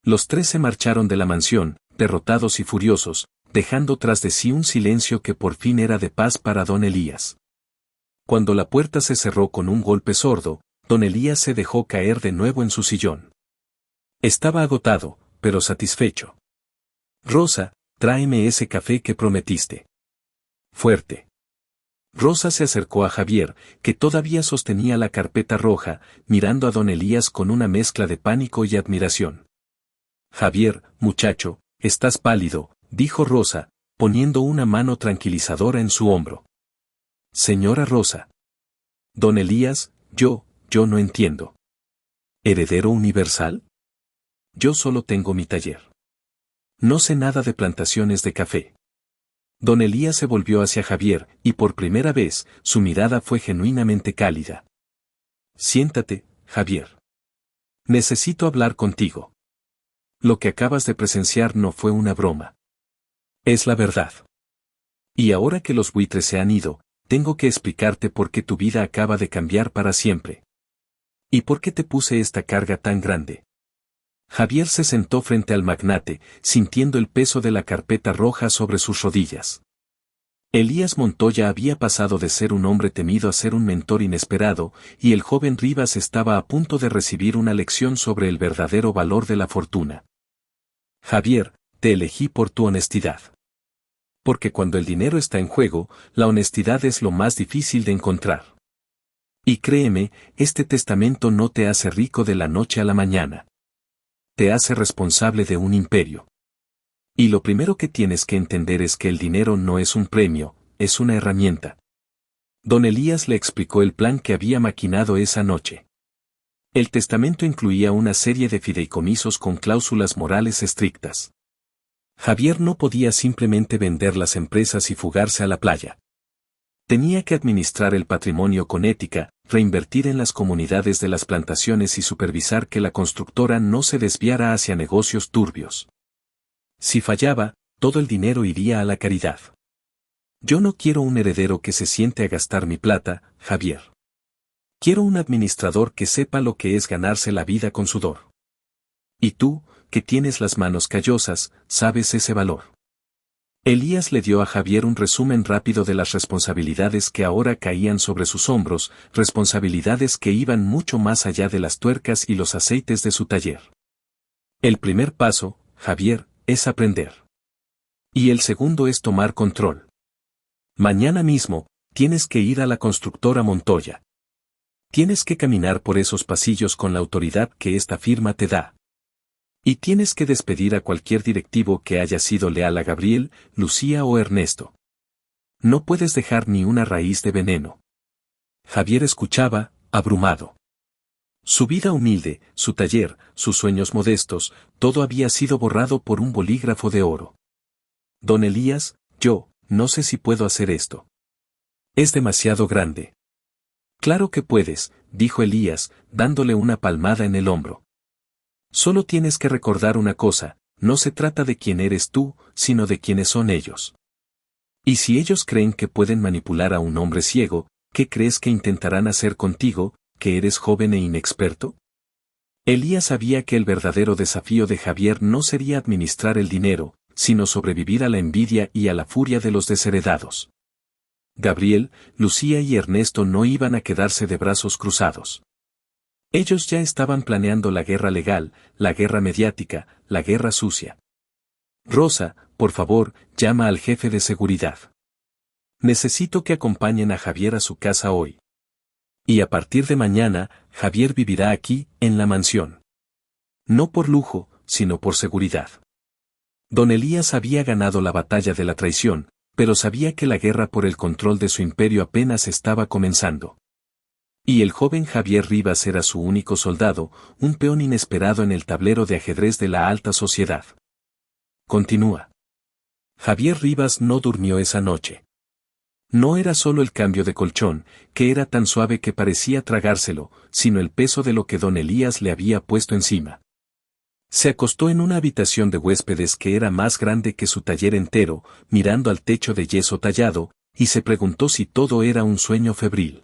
Los tres se marcharon de la mansión, derrotados y furiosos, dejando tras de sí un silencio que por fin era de paz para don Elías. Cuando la puerta se cerró con un golpe sordo, don Elías se dejó caer de nuevo en su sillón. Estaba agotado, pero satisfecho. Rosa, tráeme ese café que prometiste. Fuerte. Rosa se acercó a Javier, que todavía sostenía la carpeta roja, mirando a don Elías con una mezcla de pánico y admiración. Javier, muchacho, estás pálido, dijo Rosa, poniendo una mano tranquilizadora en su hombro. Señora Rosa. Don Elías, yo no entiendo. ¿Heredero universal? Yo solo tengo mi taller. No sé nada de plantaciones de café. Don Elías se volvió hacia Javier, y por primera vez, su mirada fue genuinamente cálida. Siéntate, Javier. Necesito hablar contigo. Lo que acabas de presenciar no fue una broma. Es la verdad. Y ahora que los buitres se han ido, tengo que explicarte por qué tu vida acaba de cambiar para siempre. ¿Y por qué te puse esta carga tan grande? Javier se sentó frente al magnate, sintiendo el peso de la carpeta roja sobre sus rodillas. Elías Montoya había pasado de ser un hombre temido a ser un mentor inesperado, y el joven Rivas estaba a punto de recibir una lección sobre el verdadero valor de la fortuna. Javier, te elegí por tu honestidad. Porque cuando el dinero está en juego, la honestidad es lo más difícil de encontrar. Y créeme, este testamento no te hace rico de la noche a la mañana. Te hace responsable de un imperio. Y lo primero que tienes que entender es que el dinero no es un premio, es una herramienta. Don Elías le explicó el plan que había maquinado esa noche. El testamento incluía una serie de fideicomisos con cláusulas morales estrictas. Javier no podía simplemente vender las empresas y fugarse a la playa. Tenía que administrar el patrimonio con ética, reinvertir en las comunidades de las plantaciones y supervisar que la constructora no se desviara hacia negocios turbios. Si fallaba, todo el dinero iría a la caridad. Yo no quiero un heredero que se siente a gastar mi plata, Javier. Quiero un administrador que sepa lo que es ganarse la vida con sudor. Y tú, que tienes las manos callosas, sabes ese valor. Elías le dio a Javier un resumen rápido de las responsabilidades que ahora caían sobre sus hombros, responsabilidades que iban mucho más allá de las tuercas y los aceites de su taller. El primer paso, Javier, es aprender. Y el segundo es tomar control. Mañana mismo, tienes que ir a la constructora Montoya. Tienes que caminar por esos pasillos con la autoridad que esta firma te da. Y tienes que despedir a cualquier directivo que haya sido leal a Gabriel, Lucía o Ernesto. No puedes dejar ni una raíz de veneno. Javier escuchaba, abrumado. Su vida humilde, su taller, sus sueños modestos, todo había sido borrado por un bolígrafo de oro. Don Elías, yo, no sé si puedo hacer esto. Es demasiado grande. Claro que puedes, dijo Elías, dándole una palmada en el hombro. Solo tienes que recordar una cosa, no se trata de quién eres tú, sino de quiénes son ellos. Y si ellos creen que pueden manipular a un hombre ciego, ¿qué crees que intentarán hacer contigo, que eres joven e inexperto? Elías sabía que el verdadero desafío de Javier no sería administrar el dinero, sino sobrevivir a la envidia y a la furia de los desheredados. Gabriel, Lucía y Ernesto no iban a quedarse de brazos cruzados. Ellos ya estaban planeando la guerra legal, la guerra mediática, la guerra sucia. Rosa, por favor, llama al jefe de seguridad. Necesito que acompañen a Javier a su casa hoy. Y a partir de mañana, Javier vivirá aquí, en la mansión. No por lujo, sino por seguridad. Don Elías había ganado la batalla de la traición, pero sabía que la guerra por el control de su imperio apenas estaba comenzando. Y el joven Javier Rivas era su único soldado, un peón inesperado en el tablero de ajedrez de la alta sociedad. Continúa. Javier Rivas no durmió esa noche. No era solo el cambio de colchón, que era tan suave que parecía tragárselo, sino el peso de lo que don Elías le había puesto encima. Se acostó en una habitación de huéspedes que era más grande que su taller entero, mirando al techo de yeso tallado, y se preguntó si todo era un sueño febril.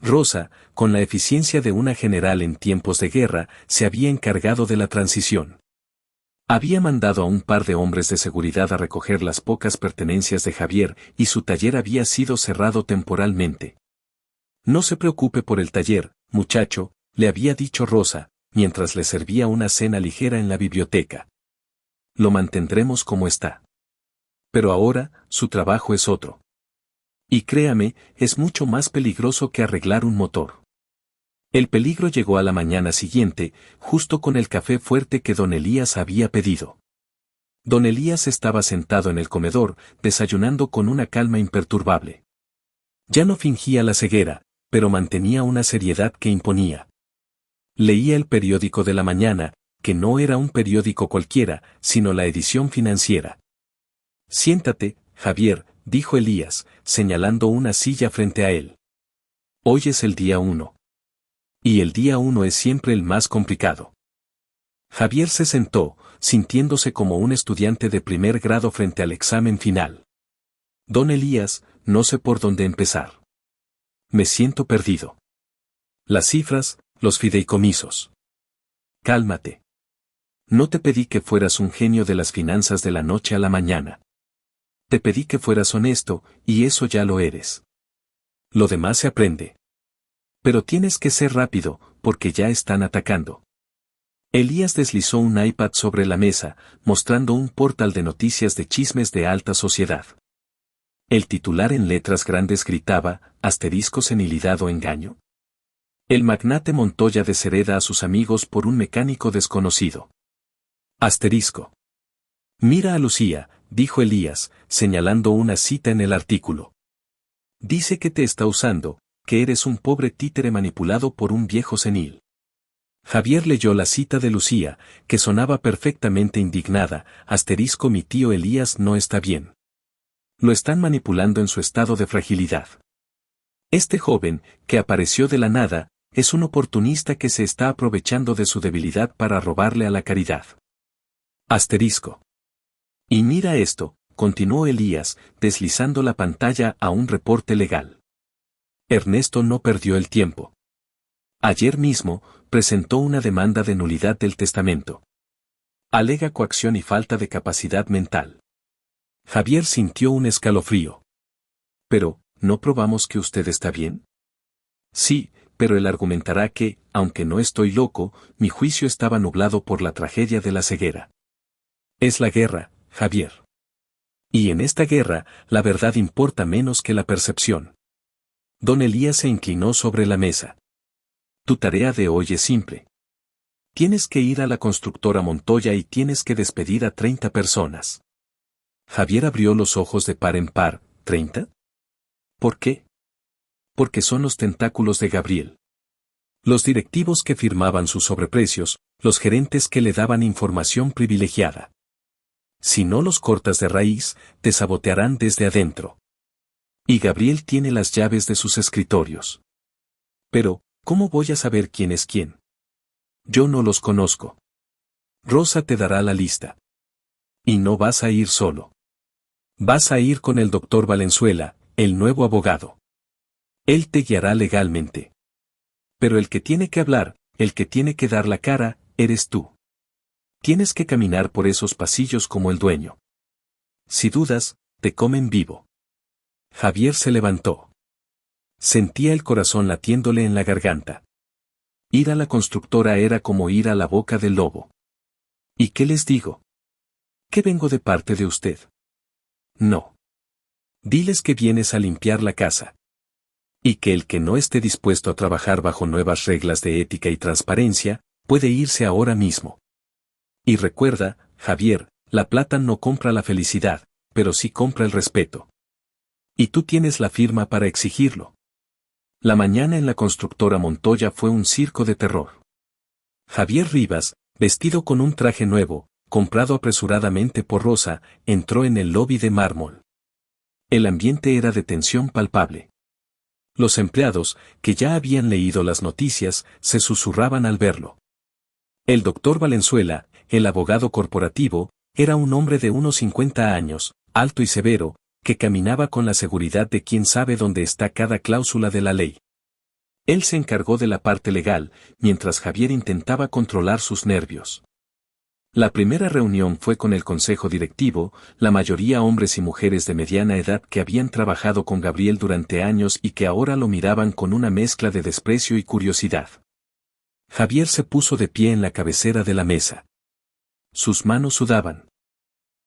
Rosa, con la eficiencia de una general en tiempos de guerra, se había encargado de la transición. Había mandado a un par de hombres de seguridad a recoger las pocas pertenencias de Javier y su taller había sido cerrado temporalmente. No se preocupe por el taller, muchacho, le había dicho Rosa, mientras le servía una cena ligera en la biblioteca. Lo mantendremos como está. Pero ahora, su trabajo es otro. Y créame, es mucho más peligroso que arreglar un motor. El peligro llegó a la mañana siguiente, justo con el café fuerte que don Elías había pedido. Don Elías estaba sentado en el comedor, desayunando con una calma imperturbable. Ya no fingía la ceguera, pero mantenía una seriedad que imponía. Leía el periódico de la mañana, que no era un periódico cualquiera, sino la edición financiera. Siéntate, Javier, dijo Elías, señalando una silla frente a él. Hoy es el día 1. Y el día 1 es siempre el más complicado. Javier se sentó, sintiéndose como un estudiante de primer grado frente al examen final. Don Elías, no sé por dónde empezar. Me siento perdido. Las cifras, los fideicomisos. Cálmate. No te pedí que fueras un genio de las finanzas de la noche a la mañana. Te pedí que fueras honesto, y eso ya lo eres. Lo demás se aprende. Pero tienes que ser rápido, porque ya están atacando. Elías deslizó un iPad sobre la mesa, mostrando un portal de noticias de chismes de alta sociedad. El titular en letras grandes gritaba, asterisco senilidad o engaño. El magnate Montoya deshereda a sus amigos por un mecánico desconocido. Asterisco. Mira a Lucía, dijo Elías, señalando una cita en el artículo. Dice que te está usando, que eres un pobre títere manipulado por un viejo senil. Javier leyó la cita de Lucía, que sonaba perfectamente indignada, asterisco mi tío Elías no está bien. Lo están manipulando en su estado de fragilidad. Este joven, que apareció de la nada, es un oportunista que se está aprovechando de su debilidad para robarle a la caridad. Asterisco. Y mira esto, continuó Elías, deslizando la pantalla a un reporte legal. Ernesto no perdió el tiempo. Ayer mismo, presentó una demanda de nulidad del testamento. Alega coacción y falta de capacidad mental. Javier sintió un escalofrío. Pero, ¿no probamos que usted está bien? Sí, pero él argumentará que, aunque no estoy loco, mi juicio estaba nublado por la tragedia de la ceguera. Es la guerra, Javier. Y en esta guerra, la verdad importa menos que la percepción. Don Elías se inclinó sobre la mesa. Tu tarea de hoy es simple. Tienes que ir a la constructora Montoya y tienes que despedir a 30 personas. Javier abrió los ojos de par en par. ¿30? ¿Por qué? Porque son los tentáculos de Gabriel. Los directivos que firmaban sus sobreprecios, los gerentes que le daban información privilegiada. Si no los cortas de raíz, te sabotearán desde adentro. Y Gabriel tiene las llaves de sus escritorios. Pero, ¿cómo voy a saber quién es quién? Yo no los conozco. Rosa te dará la lista. Y no vas a ir solo. Vas a ir con el doctor Valenzuela, el nuevo abogado. Él te guiará legalmente. Pero el que tiene que hablar, el que tiene que dar la cara, eres tú. Tienes que caminar por esos pasillos como el dueño. Si dudas, te comen vivo. Javier se levantó. Sentía el corazón latiéndole en la garganta. Ir a la constructora era como ir a la boca del lobo. ¿Y qué les digo? ¿Que vengo de parte de usted? No. Diles que vienes a limpiar la casa. Y que el que no esté dispuesto a trabajar bajo nuevas reglas de ética y transparencia, puede irse ahora mismo. Y recuerda, Javier, la plata no compra la felicidad, pero sí compra el respeto. Y tú tienes la firma para exigirlo. La mañana en la constructora Montoya fue un circo de terror. Javier Rivas, vestido con un traje nuevo, comprado apresuradamente por Rosa, entró en el lobby de mármol. El ambiente era de tensión palpable. Los empleados, que ya habían leído las noticias, se susurraban al verlo. El doctor Valenzuela, el abogado corporativo, era un hombre de unos 50 años, alto y severo, que caminaba con la seguridad de quien sabe dónde está cada cláusula de la ley. Él se encargó de la parte legal, mientras Javier intentaba controlar sus nervios. La primera reunión fue con el consejo directivo, la mayoría hombres y mujeres de mediana edad que habían trabajado con Gabriel durante años y que ahora lo miraban con una mezcla de desprecio y curiosidad. Javier se puso de pie en la cabecera de la mesa. Sus manos sudaban.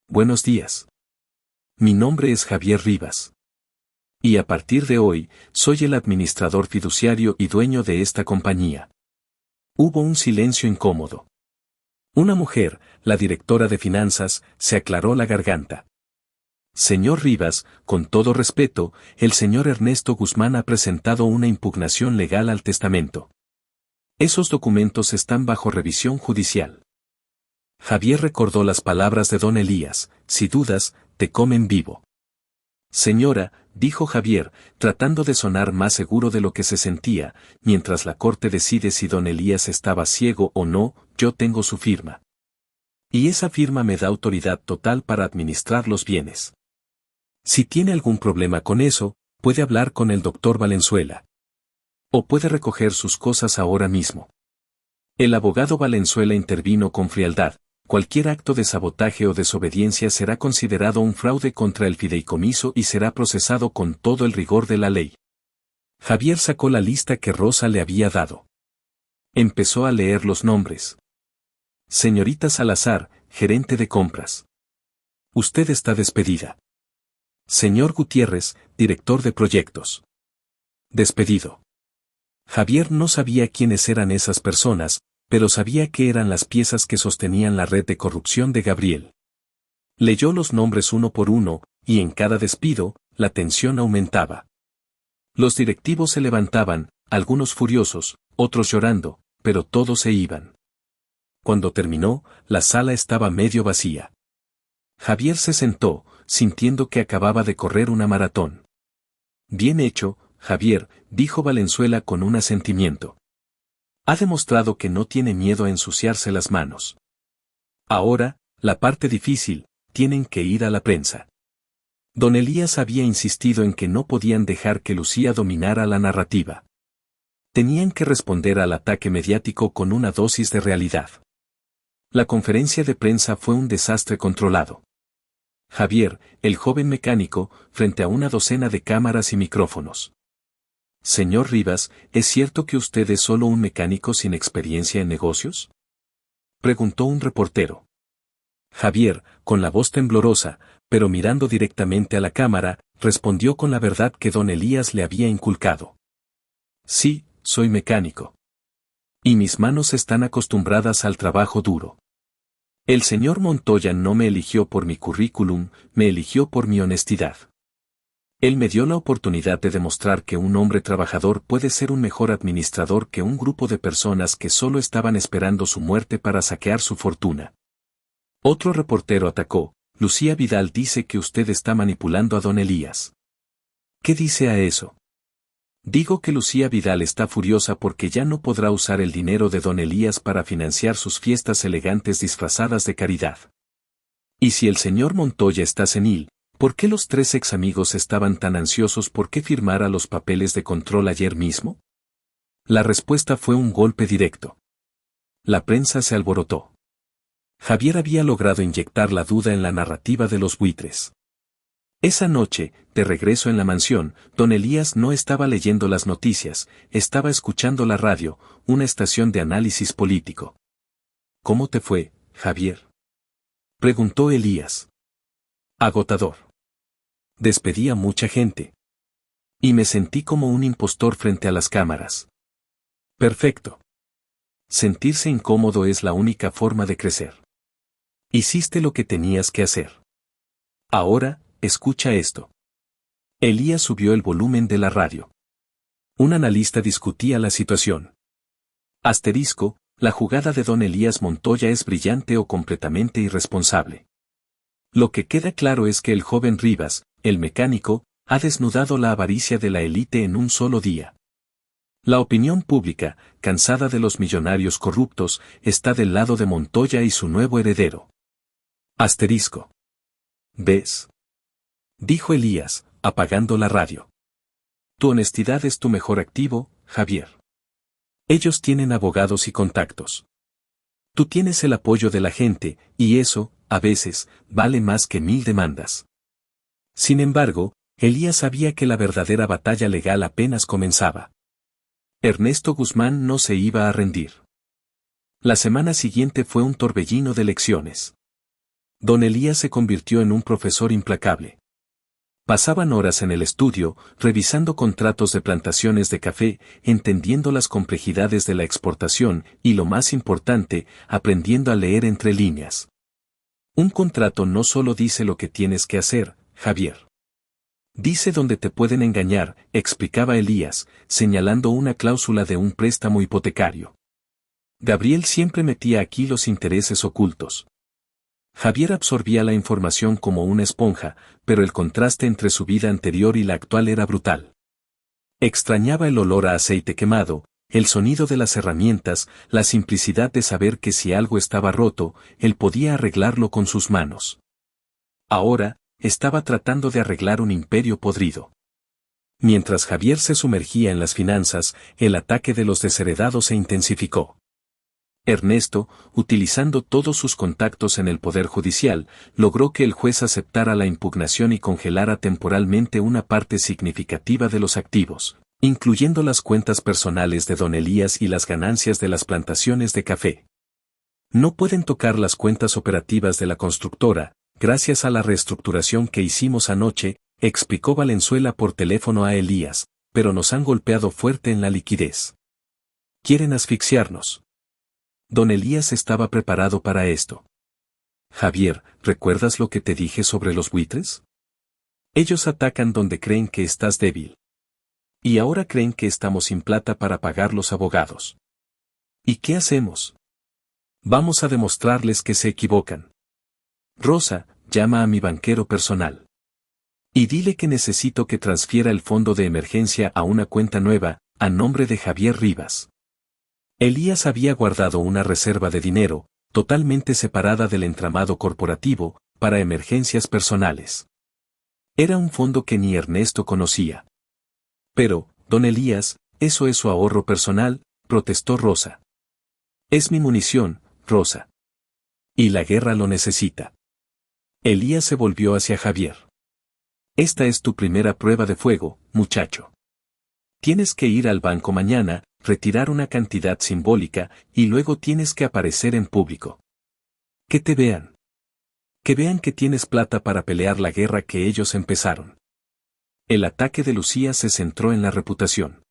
Buenos días. Mi nombre es Javier Rivas. Y a partir de hoy, soy el administrador fiduciario y dueño de esta compañía. Hubo un silencio incómodo. Una mujer, la directora de finanzas, se aclaró la garganta. Señor Rivas, con todo respeto, el señor Ernesto Guzmán ha presentado una impugnación legal al testamento. Esos documentos están bajo revisión judicial. Javier recordó las palabras de don Elías: si dudas, te comen vivo. Señora, dijo Javier, tratando de sonar más seguro de lo que se sentía, mientras la corte decide si don Elías estaba ciego o no, yo tengo su firma. Y esa firma me da autoridad total para administrar los bienes. Si tiene algún problema con eso, puede hablar con el doctor Valenzuela. O puede recoger sus cosas ahora mismo. El abogado Valenzuela intervino con frialdad: cualquier acto de sabotaje o desobediencia será considerado un fraude contra el fideicomiso y será procesado con todo el rigor de la ley. Javier sacó la lista que Rosa le había dado. Empezó a leer los nombres. Señorita Salazar, gerente de compras. Usted está despedida. Señor Gutiérrez, director de proyectos. Despedido. Javier no sabía quiénes eran esas personas, pero sabía que eran las piezas que sostenían la red de corrupción de Gabriel. Leyó los nombres uno por uno, y en cada despido, la tensión aumentaba. Los directivos se levantaban, algunos furiosos, otros llorando, pero todos se iban. Cuando terminó, la sala estaba medio vacía. Javier se sentó, sintiendo que acababa de correr una maratón. Bien hecho, Javier, dijo Valenzuela con un asentimiento. Ha demostrado que no tiene miedo a ensuciarse las manos. Ahora, la parte difícil, tienen que ir a la prensa. Don Elías había insistido en que no podían dejar que Lucía dominara la narrativa. Tenían que responder al ataque mediático con una dosis de realidad. La conferencia de prensa fue un desastre controlado. Javier, el joven mecánico, frente a una docena de cámaras y micrófonos. Señor Rivas, ¿es cierto que usted es solo un mecánico sin experiencia en negocios? Preguntó un reportero. Javier, con la voz temblorosa, pero mirando directamente a la cámara, respondió con la verdad que don Elías le había inculcado. Sí, soy mecánico. Y mis manos están acostumbradas al trabajo duro. El señor Montoya no me eligió por mi currículum, me eligió por mi honestidad. Él me dio la oportunidad de demostrar que un hombre trabajador puede ser un mejor administrador que un grupo de personas que solo estaban esperando su muerte para saquear su fortuna. Otro reportero atacó: Lucía Vidal dice que usted está manipulando a don Elías. ¿Qué dice a eso? Digo que Lucía Vidal está furiosa porque ya no podrá usar el dinero de don Elías para financiar sus fiestas elegantes disfrazadas de caridad. Y si el señor Montoya está senil, ¿por qué los tres ex amigos estaban tan ansiosos por que firmara los papeles de control ayer mismo? La respuesta fue un golpe directo. La prensa se alborotó. Javier había logrado inyectar la duda en la narrativa de los buitres. Esa noche, de regreso en la mansión, don Elías no estaba leyendo las noticias, estaba escuchando la radio, una estación de análisis político. ¿Cómo te fue, Javier?, preguntó Elías. Agotador. Despedí a mucha gente. Y me sentí como un impostor frente a las cámaras. Perfecto. Sentirse incómodo es la única forma de crecer. Hiciste lo que tenías que hacer. Ahora, escucha esto. Elías subió el volumen de la radio. Un analista discutía la situación. Asterisco, la jugada de don Elías Montoya es brillante o completamente irresponsable. Lo que queda claro es que el joven Rivas, el mecánico, ha desnudado la avaricia de la élite en un solo día. La opinión pública, cansada de los millonarios corruptos, está del lado de Montoya y su nuevo heredero. Asterisco. ¿Ves?, dijo Elías, apagando la radio. Tu honestidad es tu mejor activo, Javier. Ellos tienen abogados y contactos. Tú tienes el apoyo de la gente, y eso, a veces, vale más que 1000 demandas. Sin embargo, Elías sabía que la verdadera batalla legal apenas comenzaba. Ernesto Guzmán no se iba a rendir. La semana siguiente fue un torbellino de lecciones. Don Elías se convirtió en un profesor implacable. Pasaban horas en el estudio, revisando contratos de plantaciones de café, entendiendo las complejidades de la exportación y, lo más importante, aprendiendo a leer entre líneas. Un contrato no solo dice lo que tienes que hacer, Javier. Dice dónde te pueden engañar, explicaba Elías, señalando una cláusula de un préstamo hipotecario. Gabriel siempre metía aquí los intereses ocultos. Javier absorbía la información como una esponja, pero el contraste entre su vida anterior y la actual era brutal. Extrañaba el olor a aceite quemado, el sonido de las herramientas, la simplicidad de saber que si algo estaba roto, él podía arreglarlo con sus manos. Ahora, estaba tratando de arreglar un imperio podrido. Mientras Javier se sumergía en las finanzas, el ataque de los desheredados se intensificó. Ernesto, utilizando todos sus contactos en el Poder Judicial, logró que el juez aceptara la impugnación y congelara temporalmente una parte significativa de los activos, incluyendo las cuentas personales de don Elías y las ganancias de las plantaciones de café. No pueden tocar las cuentas operativas de la constructora, gracias a la reestructuración que hicimos anoche, explicó Valenzuela por teléfono a Elías, pero nos han golpeado fuerte en la liquidez. Quieren asfixiarnos. Don Elías estaba preparado para esto. Javier, ¿recuerdas lo que te dije sobre los buitres? Ellos atacan donde creen que estás débil. Y ahora creen que estamos sin plata para pagar los abogados. ¿Y qué hacemos? Vamos a demostrarles que se equivocan. Rosa, llama a mi banquero personal. Y dile que necesito que transfiera el fondo de emergencia a una cuenta nueva, a nombre de Javier Rivas. Elías había guardado una reserva de dinero, totalmente separada del entramado corporativo, para emergencias personales. Era un fondo que ni Ernesto conocía. Pero, don Elías, eso es su ahorro personal, protestó Rosa. Es mi munición, Rosa. Y la guerra lo necesita. Elías se volvió hacia Javier. Esta es tu primera prueba de fuego, muchacho. Tienes que ir al banco mañana, retirar una cantidad simbólica, y luego tienes que aparecer en público. Que te vean. Que vean que tienes plata para pelear la guerra que ellos empezaron. El ataque de Lucía se centró en la reputación.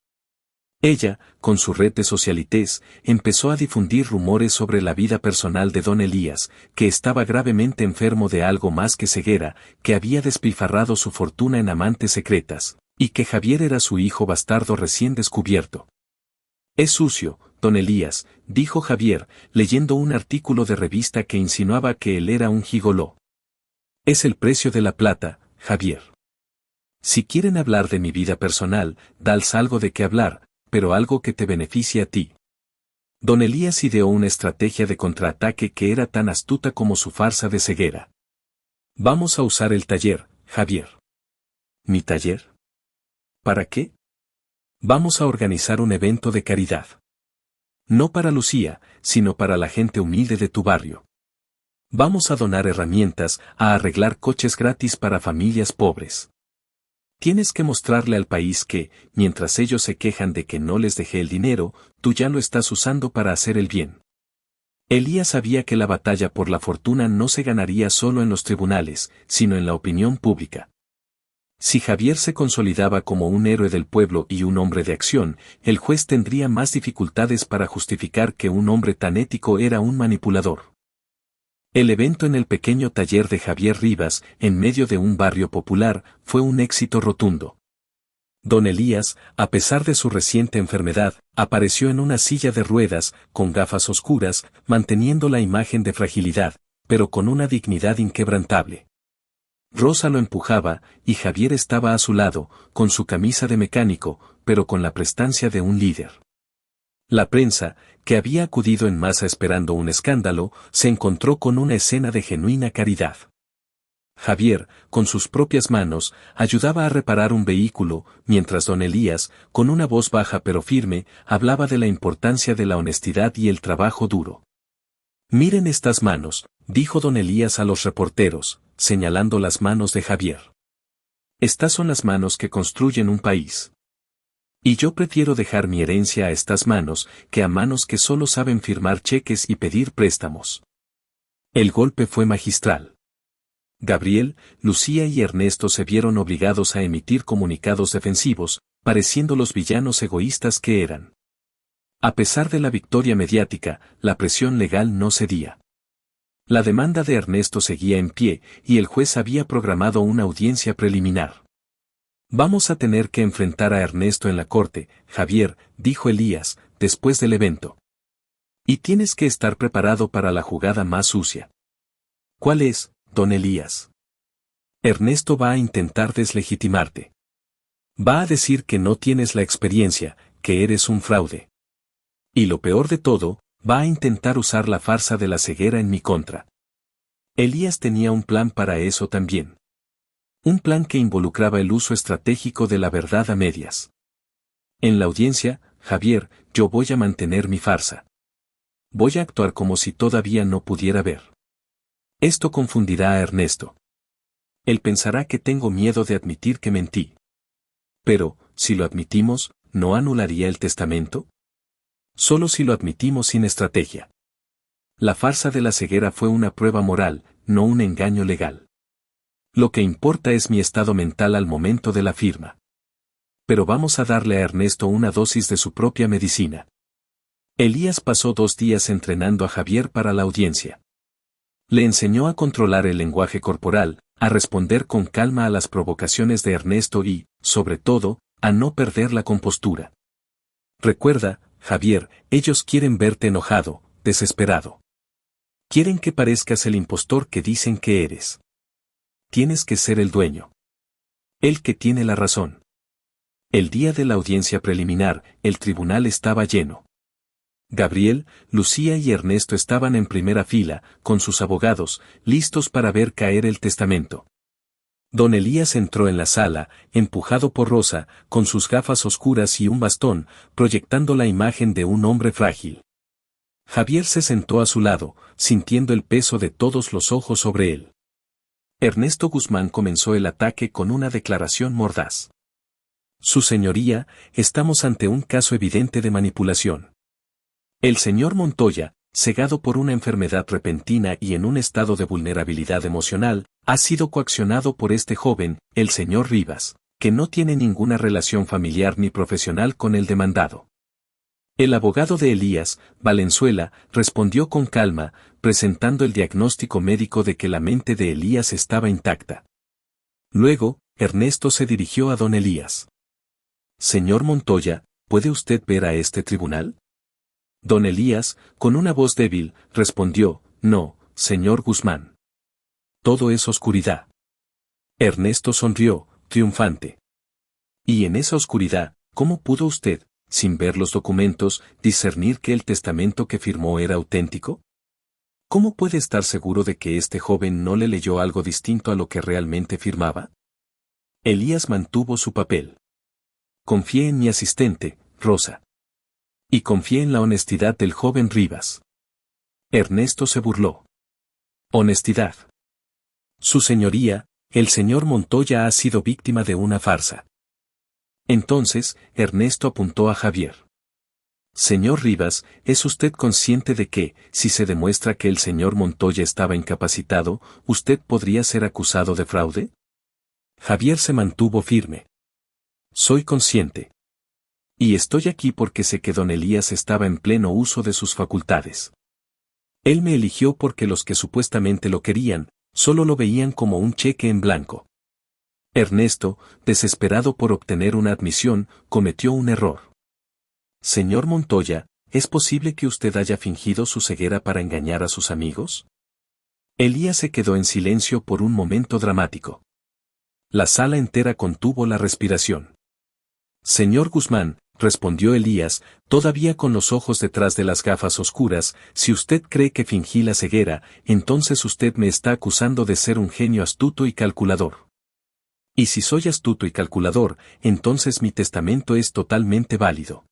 Ella, con su red de socialites, empezó a difundir rumores sobre la vida personal de don Elías, que estaba gravemente enfermo de algo más que ceguera, que había despilfarrado su fortuna en amantes secretas, y que Javier era su hijo bastardo recién descubierto. Es sucio, don Elías, dijo Javier, leyendo un artículo de revista que insinuaba que él era un gigoló. Es el precio de la plata, Javier. Si quieren hablar de mi vida personal, dales algo de qué hablar, pero algo que te beneficie a ti. Don Elías ideó una estrategia de contraataque que era tan astuta como su farsa de ceguera. Vamos a usar el taller, Javier. ¿Mi taller? ¿Para qué? Vamos a organizar un evento de caridad. No para Lucía, sino para la gente humilde de tu barrio. Vamos a donar herramientas, a arreglar coches gratis para familias pobres. Tienes que mostrarle al país que, mientras ellos se quejan de que no les dejé el dinero, tú ya lo estás usando para hacer el bien. Elías sabía que la batalla por la fortuna no se ganaría solo en los tribunales, sino en la opinión pública. Si Javier se consolidaba como un héroe del pueblo y un hombre de acción, el juez tendría más dificultades para justificar que un hombre tan ético era un manipulador. El evento en el pequeño taller de Javier Rivas, en medio de un barrio popular, fue un éxito rotundo. Don Elías, a pesar de su reciente enfermedad, apareció en una silla de ruedas, con gafas oscuras, manteniendo la imagen de fragilidad, pero con una dignidad inquebrantable. Rosa lo empujaba, y Javier estaba a su lado, con su camisa de mecánico, pero con la prestancia de un líder. La prensa, que había acudido en masa esperando un escándalo, se encontró con una escena de genuina caridad. Javier, con sus propias manos, ayudaba a reparar un vehículo, mientras don Elías, con una voz baja pero firme, hablaba de la importancia de la honestidad y el trabajo duro. Miren estas manos, dijo don Elías a los reporteros, señalando las manos de Javier. Estas son las manos que construyen un país. Y yo prefiero dejar mi herencia a estas manos que a manos que solo saben firmar cheques y pedir préstamos. El golpe fue magistral. Gabriel, Lucía y Ernesto se vieron obligados a emitir comunicados defensivos, pareciendo los villanos egoístas que eran. A pesar de la victoria mediática, la presión legal no cedía. La demanda de Ernesto seguía en pie y el juez había programado una audiencia preliminar. Vamos a tener que enfrentar a Ernesto en la corte, Javier, dijo Elías, después del evento. Y tienes que estar preparado para la jugada más sucia. ¿Cuál es, don Elías? Ernesto va a intentar deslegitimarte. Va a decir que no tienes la experiencia, que eres un fraude. Y lo peor de todo, va a intentar usar la farsa de la ceguera en mi contra. Elías tenía un plan para eso también. Un plan que involucraba el uso estratégico de la verdad a medias. En la audiencia, Javier, yo voy a mantener mi farsa. Voy a actuar como si todavía no pudiera ver. Esto confundirá a Ernesto. Él pensará que tengo miedo de admitir que mentí. Pero, si lo admitimos, ¿no anularía el testamento? Solo si lo admitimos sin estrategia. La farsa de la ceguera fue una prueba moral, no un engaño legal. Lo que importa es mi estado mental al momento de la firma. Pero vamos a darle a Ernesto una dosis de su propia medicina. Elías pasó 2 días entrenando a Javier para la audiencia. Le enseñó a controlar el lenguaje corporal, a responder con calma a las provocaciones de Ernesto y, sobre todo, a no perder la compostura. Recuerda, Javier, ellos quieren verte enojado, desesperado. Quieren que parezcas el impostor que dicen que eres. Tienes que ser el dueño. El que tiene la razón. El día de la audiencia preliminar, el tribunal estaba lleno. Gabriel, Lucía y Ernesto estaban en primera fila, con sus abogados, listos para ver caer el testamento. Don Elías entró en la sala, empujado por Rosa, con sus gafas oscuras y un bastón, proyectando la imagen de un hombre frágil. Javier se sentó a su lado, sintiendo el peso de todos los ojos sobre él. Ernesto Guzmán comenzó el ataque con una declaración mordaz. Su señoría, estamos ante un caso evidente de manipulación. El señor Montoya, cegado por una enfermedad repentina y en un estado de vulnerabilidad emocional, ha sido coaccionado por este joven, el señor Rivas, que no tiene ninguna relación familiar ni profesional con el demandado. El abogado de Elías, Valenzuela, respondió con calma, presentando el diagnóstico médico de que la mente de Elías estaba intacta. Luego, Ernesto se dirigió a don Elías. Señor Montoya, ¿puede usted ver a este tribunal? Don Elías, con una voz débil, respondió, no, señor Guzmán. Todo es oscuridad. Ernesto sonrió, triunfante. Y en esa oscuridad, ¿cómo pudo usted, sin ver los documentos, discernir que el testamento que firmó era auténtico? ¿Cómo puede estar seguro de que este joven no le leyó algo distinto a lo que realmente firmaba? Elías mantuvo su papel. Confié en mi asistente, Rosa. Y confié en la honestidad del joven Rivas. Ernesto se burló. Honestidad. Su señoría, el señor Montoya ha sido víctima de una farsa. Entonces, Ernesto apuntó a Javier. Señor Rivas, ¿es usted consciente de que, si se demuestra que el señor Montoya estaba incapacitado, usted podría ser acusado de fraude? Javier se mantuvo firme. Soy consciente. Y estoy aquí porque sé que don Elías estaba en pleno uso de sus facultades. Él me eligió porque los que supuestamente lo querían, solo lo veían como un cheque en blanco. Ernesto, desesperado por obtener una admisión, cometió un error. Señor Montoya, ¿es posible que usted haya fingido su ceguera para engañar a sus amigos? Elías se quedó en silencio por un momento dramático. La sala entera contuvo la respiración. Señor Guzmán, respondió Elías, todavía con los ojos detrás de las gafas oscuras, si usted cree que fingí la ceguera, entonces usted me está acusando de ser un genio astuto y calculador. Y si soy astuto y calculador, entonces mi testamento es totalmente válido.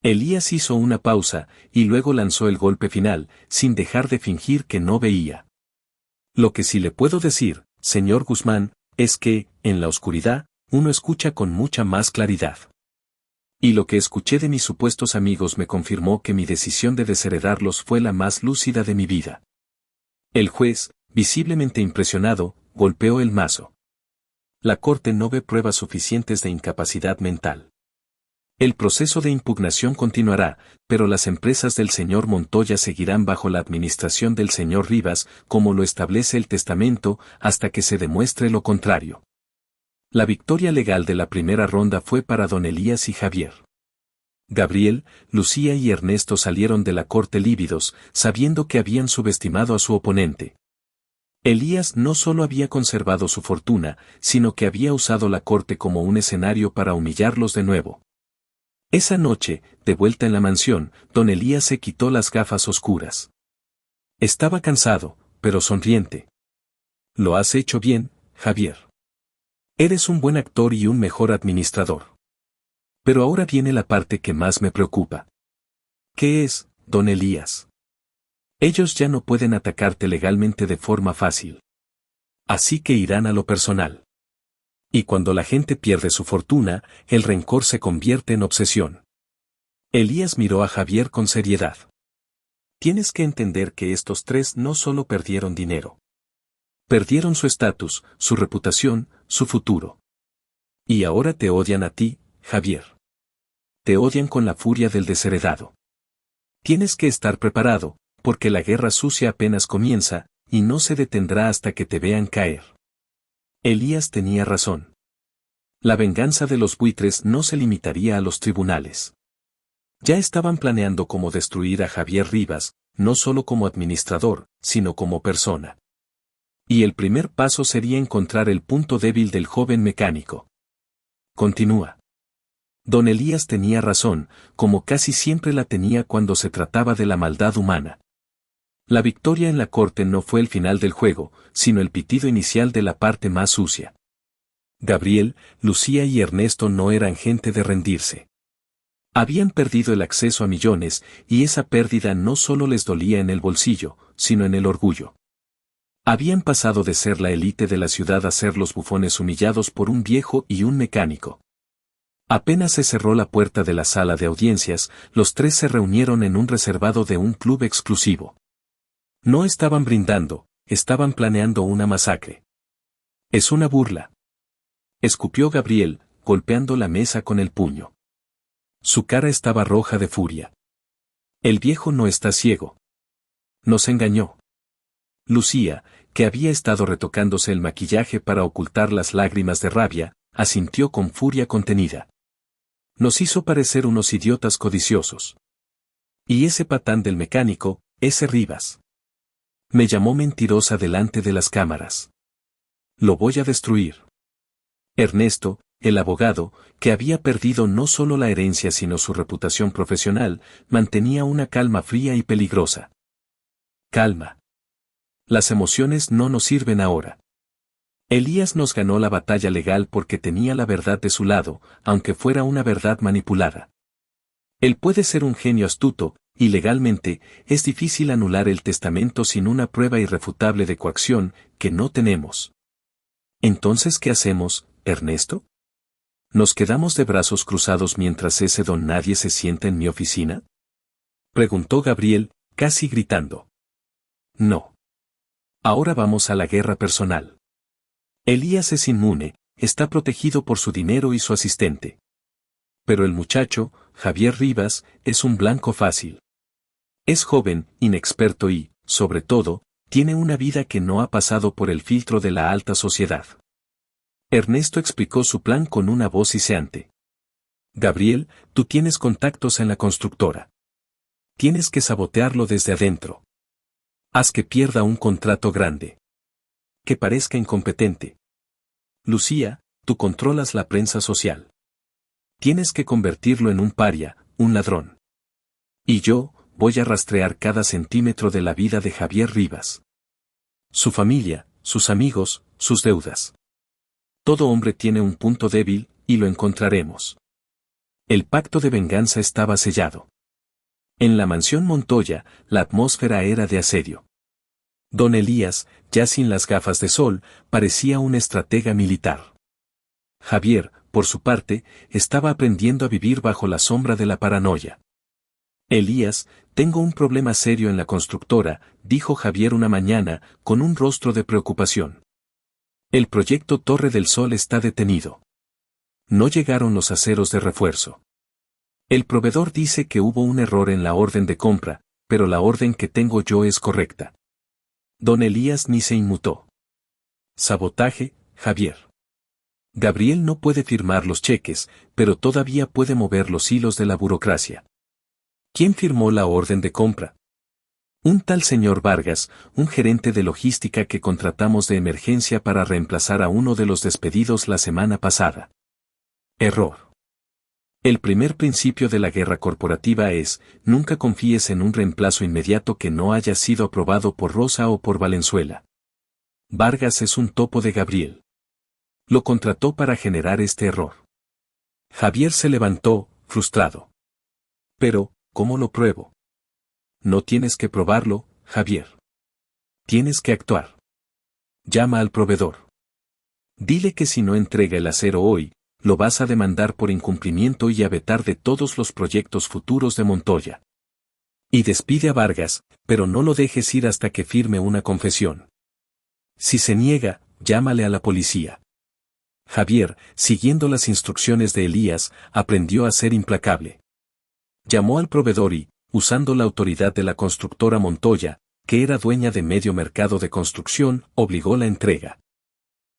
Elías hizo una pausa, y luego lanzó el golpe final, sin dejar de fingir que no veía. Lo que sí le puedo decir, señor Guzmán, es que, en la oscuridad, uno escucha con mucha más claridad. Y lo que escuché de mis supuestos amigos me confirmó que mi decisión de desheredarlos fue la más lúcida de mi vida. El juez, visiblemente impresionado, golpeó el mazo. La corte no ve pruebas suficientes de incapacidad mental. El proceso de impugnación continuará, pero las empresas del señor Montoya seguirán bajo la administración del señor Rivas, como lo establece el testamento, hasta que se demuestre lo contrario. La victoria legal de la primera ronda fue para don Elías y Javier. Gabriel, Lucía y Ernesto salieron de la corte lívidos, sabiendo que habían subestimado a su oponente. Elías no solo había conservado su fortuna, sino que había usado la corte como un escenario para humillarlos de nuevo. Esa noche, de vuelta en la mansión, don Elías se quitó las gafas oscuras. Estaba cansado, pero sonriente. Lo has hecho bien, Javier. Eres un buen actor y un mejor administrador. Pero ahora viene la parte que más me preocupa. ¿Qué es, don Elías? Ellos ya no pueden atacarte legalmente de forma fácil. Así que irán a lo personal. Y cuando la gente pierde su fortuna, el rencor se convierte en obsesión. Elías miró a Javier con seriedad. Tienes que entender que estos tres no solo perdieron dinero. Perdieron su estatus, su reputación, su futuro. Y ahora te odian a ti, Javier. Te odian con la furia del desheredado. Tienes que estar preparado, porque la guerra sucia apenas comienza, y no se detendrá hasta que te vean caer. Elías tenía razón. La venganza de los buitres no se limitaría a los tribunales. Ya estaban planeando cómo destruir a Javier Rivas, no solo como administrador, sino como persona. Y el primer paso sería encontrar el punto débil del joven mecánico. Continúa. Don Elías tenía razón, como casi siempre la tenía cuando se trataba de la maldad humana. La victoria en la corte no fue el final del juego, sino el pitido inicial de la parte más sucia. Gabriel, Lucía y Ernesto no eran gente de rendirse. Habían perdido el acceso a millones, y esa pérdida no solo les dolía en el bolsillo, sino en el orgullo. Habían pasado de ser la élite de la ciudad a ser los bufones humillados por un viejo y un mecánico. Apenas se cerró la puerta de la sala de audiencias, los tres se reunieron en un reservado de un club exclusivo. No estaban brindando, estaban planeando una masacre. Es una burla. Escupió Gabriel, golpeando la mesa con el puño. Su cara estaba roja de furia. El viejo no está ciego. Nos engañó. Lucía, que había estado retocándose el maquillaje para ocultar las lágrimas de rabia, asintió con furia contenida. Nos hizo parecer unos idiotas codiciosos. Y ese patán del mecánico, ese Rivas. Me llamó mentirosa delante de las cámaras. Lo voy a destruir. Ernesto, el abogado, que había perdido no solo la herencia sino su reputación profesional, mantenía una calma fría y peligrosa. Calma. Las emociones no nos sirven ahora. Elías nos ganó la batalla legal porque tenía la verdad de su lado, aunque fuera una verdad manipulada. Él puede ser un genio astuto, y legalmente, es difícil anular el testamento sin una prueba irrefutable de coacción, que no tenemos. Entonces, ¿qué hacemos, Ernesto? ¿Nos quedamos de brazos cruzados mientras ese don nadie se sienta en mi oficina? Preguntó Gabriel, casi gritando. No. Ahora vamos a la guerra personal. Elías es inmune, está protegido por su dinero y su asistente. Pero el muchacho, Javier Rivas, es un blanco fácil. Es joven, inexperto y, sobre todo, tiene una vida que no ha pasado por el filtro de la alta sociedad. Ernesto explicó su plan con una voz siseante. Gabriel, tú tienes contactos en la constructora. Tienes que sabotearlo desde adentro. Haz que pierda un contrato grande. Que parezca incompetente. Lucía, tú controlas la prensa social. Tienes que convertirlo en un paria, un ladrón. Y yo, voy a rastrear cada centímetro de la vida de Javier Rivas. Su familia, sus amigos, sus deudas. Todo hombre tiene un punto débil, y lo encontraremos. El pacto de venganza estaba sellado. En la mansión Montoya, la atmósfera era de asedio. Don Elías, ya sin las gafas de sol, parecía un estratega militar. Javier, por su parte, estaba aprendiendo a vivir bajo la sombra de la paranoia. Elías, tengo un problema serio en la constructora, dijo Javier una mañana, con un rostro de preocupación. El proyecto Torre del Sol está detenido. No llegaron los aceros de refuerzo. El proveedor dice que hubo un error en la orden de compra, pero la orden que tengo yo es correcta. Don Elías ni se inmutó. Sabotaje, Javier. Gabriel no puede firmar los cheques, pero todavía puede mover los hilos de la burocracia. ¿Quién firmó la orden de compra? Un tal señor Vargas, un gerente de logística que contratamos de emergencia para reemplazar a uno de los despedidos la semana pasada. Error. El primer principio de la guerra corporativa es, nunca confíes en un reemplazo inmediato que no haya sido aprobado por Rosa o por Valenzuela. Vargas es un topo de Gabriel. Lo contrató para generar este error. Javier se levantó, frustrado. Pero, ¿cómo lo pruebo? No tienes que probarlo, Javier. Tienes que actuar. Llama al proveedor. Dile que si no entrega el acero hoy, lo vas a demandar por incumplimiento y a vetar de todos los proyectos futuros de Montoya. Y despide a Vargas, pero no lo dejes ir hasta que firme una confesión. Si se niega, llámale a la policía. Javier, siguiendo las instrucciones de Elías, aprendió a ser implacable. Llamó al proveedor y, usando la autoridad de la constructora Montoya, que era dueña de medio mercado de construcción, obligó la entrega.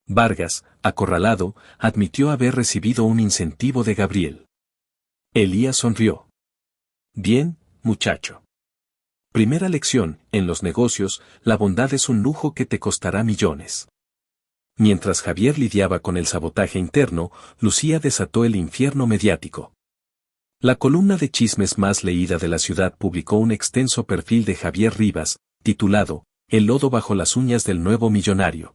Vargas, acorralado, admitió haber recibido un incentivo de Gabriel. Elías sonrió. Bien, muchacho. Primera lección, en los negocios, la bondad es un lujo que te costará millones. Mientras Javier lidiaba con el sabotaje interno, Lucía desató el infierno mediático. La columna de chismes más leída de la ciudad publicó un extenso perfil de Javier Rivas, titulado, El lodo bajo las uñas del nuevo millonario.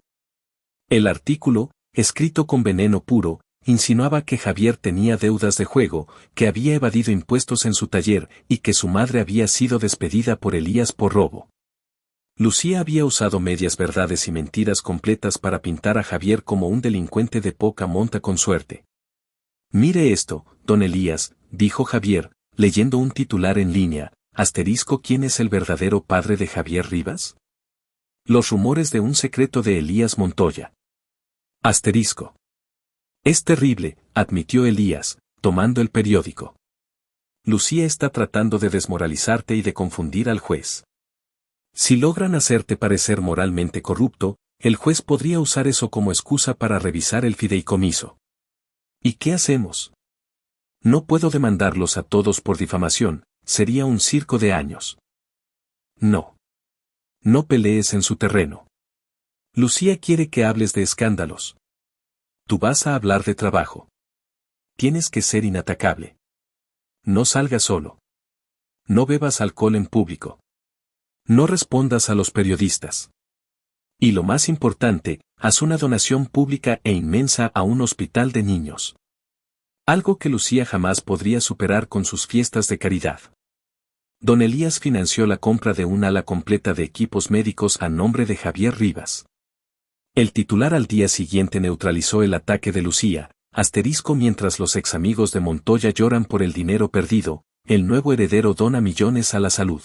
El artículo, escrito con veneno puro, insinuaba que Javier tenía deudas de juego, que había evadido impuestos en su taller y que su madre había sido despedida por Elías por robo. Lucía había usado medias verdades y mentiras completas para pintar a Javier como un delincuente de poca monta con suerte. Mire esto, don Elías, dijo Javier, leyendo un titular en línea, ¿quién es el verdadero padre de Javier Rivas? Los rumores de un secreto de Elías Montoya. Asterisco. Es terrible, admitió Elías, tomando el periódico. Lucía está tratando de desmoralizarte y de confundir al juez. Si logran hacerte parecer moralmente corrupto, el juez podría usar eso como excusa para revisar el fideicomiso. ¿Y qué hacemos? No puedo demandarlos a todos por difamación, sería un circo de años. No. No pelees en su terreno. Lucía quiere que hables de escándalos. Tú vas a hablar de trabajo. Tienes que ser inatacable. No salgas solo. No bebas alcohol en público. No respondas a los periodistas. Y lo más importante, haz una donación pública e inmensa a un hospital de niños. Algo que Lucía jamás podría superar con sus fiestas de caridad. Don Elías financió la compra de un ala completa de equipos médicos a nombre de Javier Rivas. El titular al día siguiente neutralizó el ataque de Lucía, mientras los ex amigos de Montoya lloran por el dinero perdido, el nuevo heredero dona millones a la salud.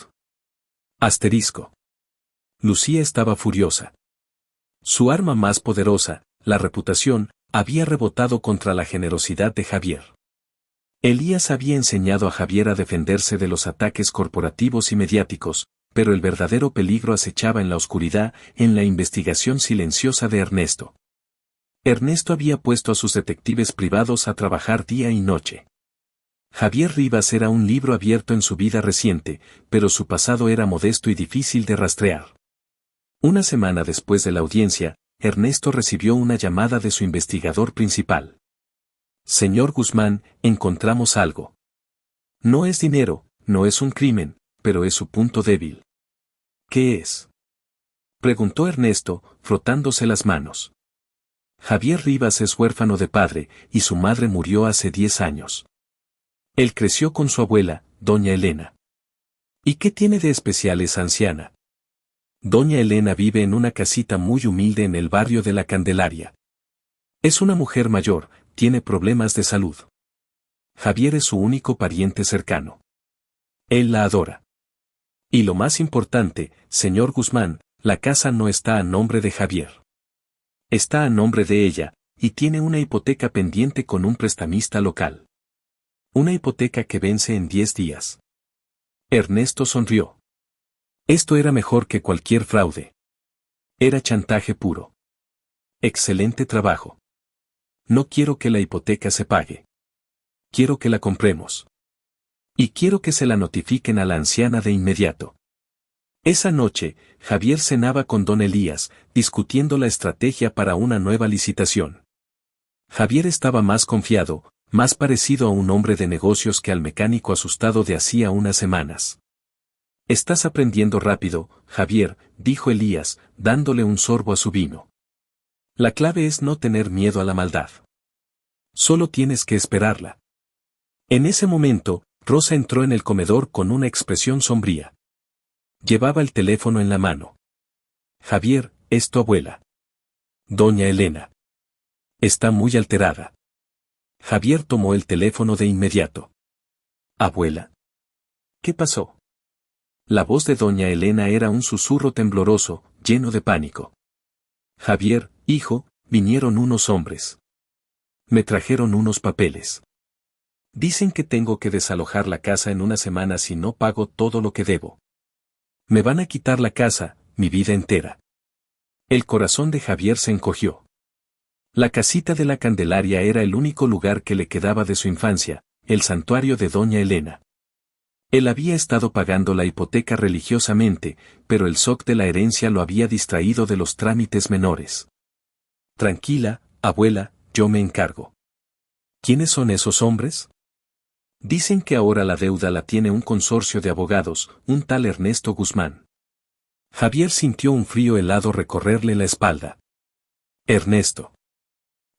Lucía estaba furiosa. Su arma más poderosa, la reputación, había rebotado contra la generosidad de Javier. Elías había enseñado a Javier a defenderse de los ataques corporativos y mediáticos, pero el verdadero peligro acechaba en la oscuridad, en la investigación silenciosa de Ernesto. Ernesto había puesto a sus detectives privados a trabajar día y noche. Javier Rivas era un libro abierto en su vida reciente, pero su pasado era modesto y difícil de rastrear. Una semana después de la audiencia, Ernesto recibió una llamada de su investigador principal. Señor Guzmán, encontramos algo. No es dinero, no es un crimen, pero es su punto débil. ¿Qué es? Preguntó Ernesto, frotándose las manos. Javier Rivas es huérfano de padre, y su madre murió hace 10 años. Él creció con su abuela, doña Elena. ¿Y qué tiene de especial esa anciana? Doña Elena vive en una casita muy humilde en el barrio de La Candelaria. Es una mujer mayor, tiene problemas de salud. Javier es su único pariente cercano. Él la adora. Y lo más importante, señor Guzmán, la casa no está a nombre de Javier. Está a nombre de ella, y tiene una hipoteca pendiente con un prestamista local. Una hipoteca que vence en 10 días. Ernesto sonrió. Esto era mejor que cualquier fraude. Era chantaje puro. Excelente trabajo. No quiero que la hipoteca se pague. Quiero que la compremos. Y quiero que se la notifiquen a la anciana de inmediato. Esa noche, Javier cenaba con don Elías, discutiendo la estrategia para una nueva licitación. Javier estaba más confiado, más parecido a un hombre de negocios que al mecánico asustado de hacía unas semanas. Estás aprendiendo rápido, Javier, dijo Elías, dándole un sorbo a su vino. La clave es no tener miedo a la maldad. Solo tienes que esperarla. En ese momento, Rosa entró en el comedor con una expresión sombría. Llevaba el teléfono en la mano. Javier, es tu abuela. Doña Elena. Está muy alterada. Javier tomó el teléfono de inmediato. Abuela. ¿Qué pasó? La voz de doña Elena era un susurro tembloroso, lleno de pánico. Javier, hijo, vinieron unos hombres. Me trajeron unos papeles. Dicen que tengo que desalojar la casa en una semana si no pago todo lo que debo. Me van a quitar la casa, mi vida entera. El corazón de Javier se encogió. La casita de La Candelaria era el único lugar que le quedaba de su infancia, el santuario de doña Elena. Él había estado pagando la hipoteca religiosamente, pero el shock de la herencia lo había distraído de los trámites menores. Tranquila, abuela, yo me encargo. ¿Quiénes son esos hombres? Dicen que ahora la deuda la tiene un consorcio de abogados, un tal Ernesto Guzmán. Javier sintió un frío helado recorrerle la espalda. Ernesto.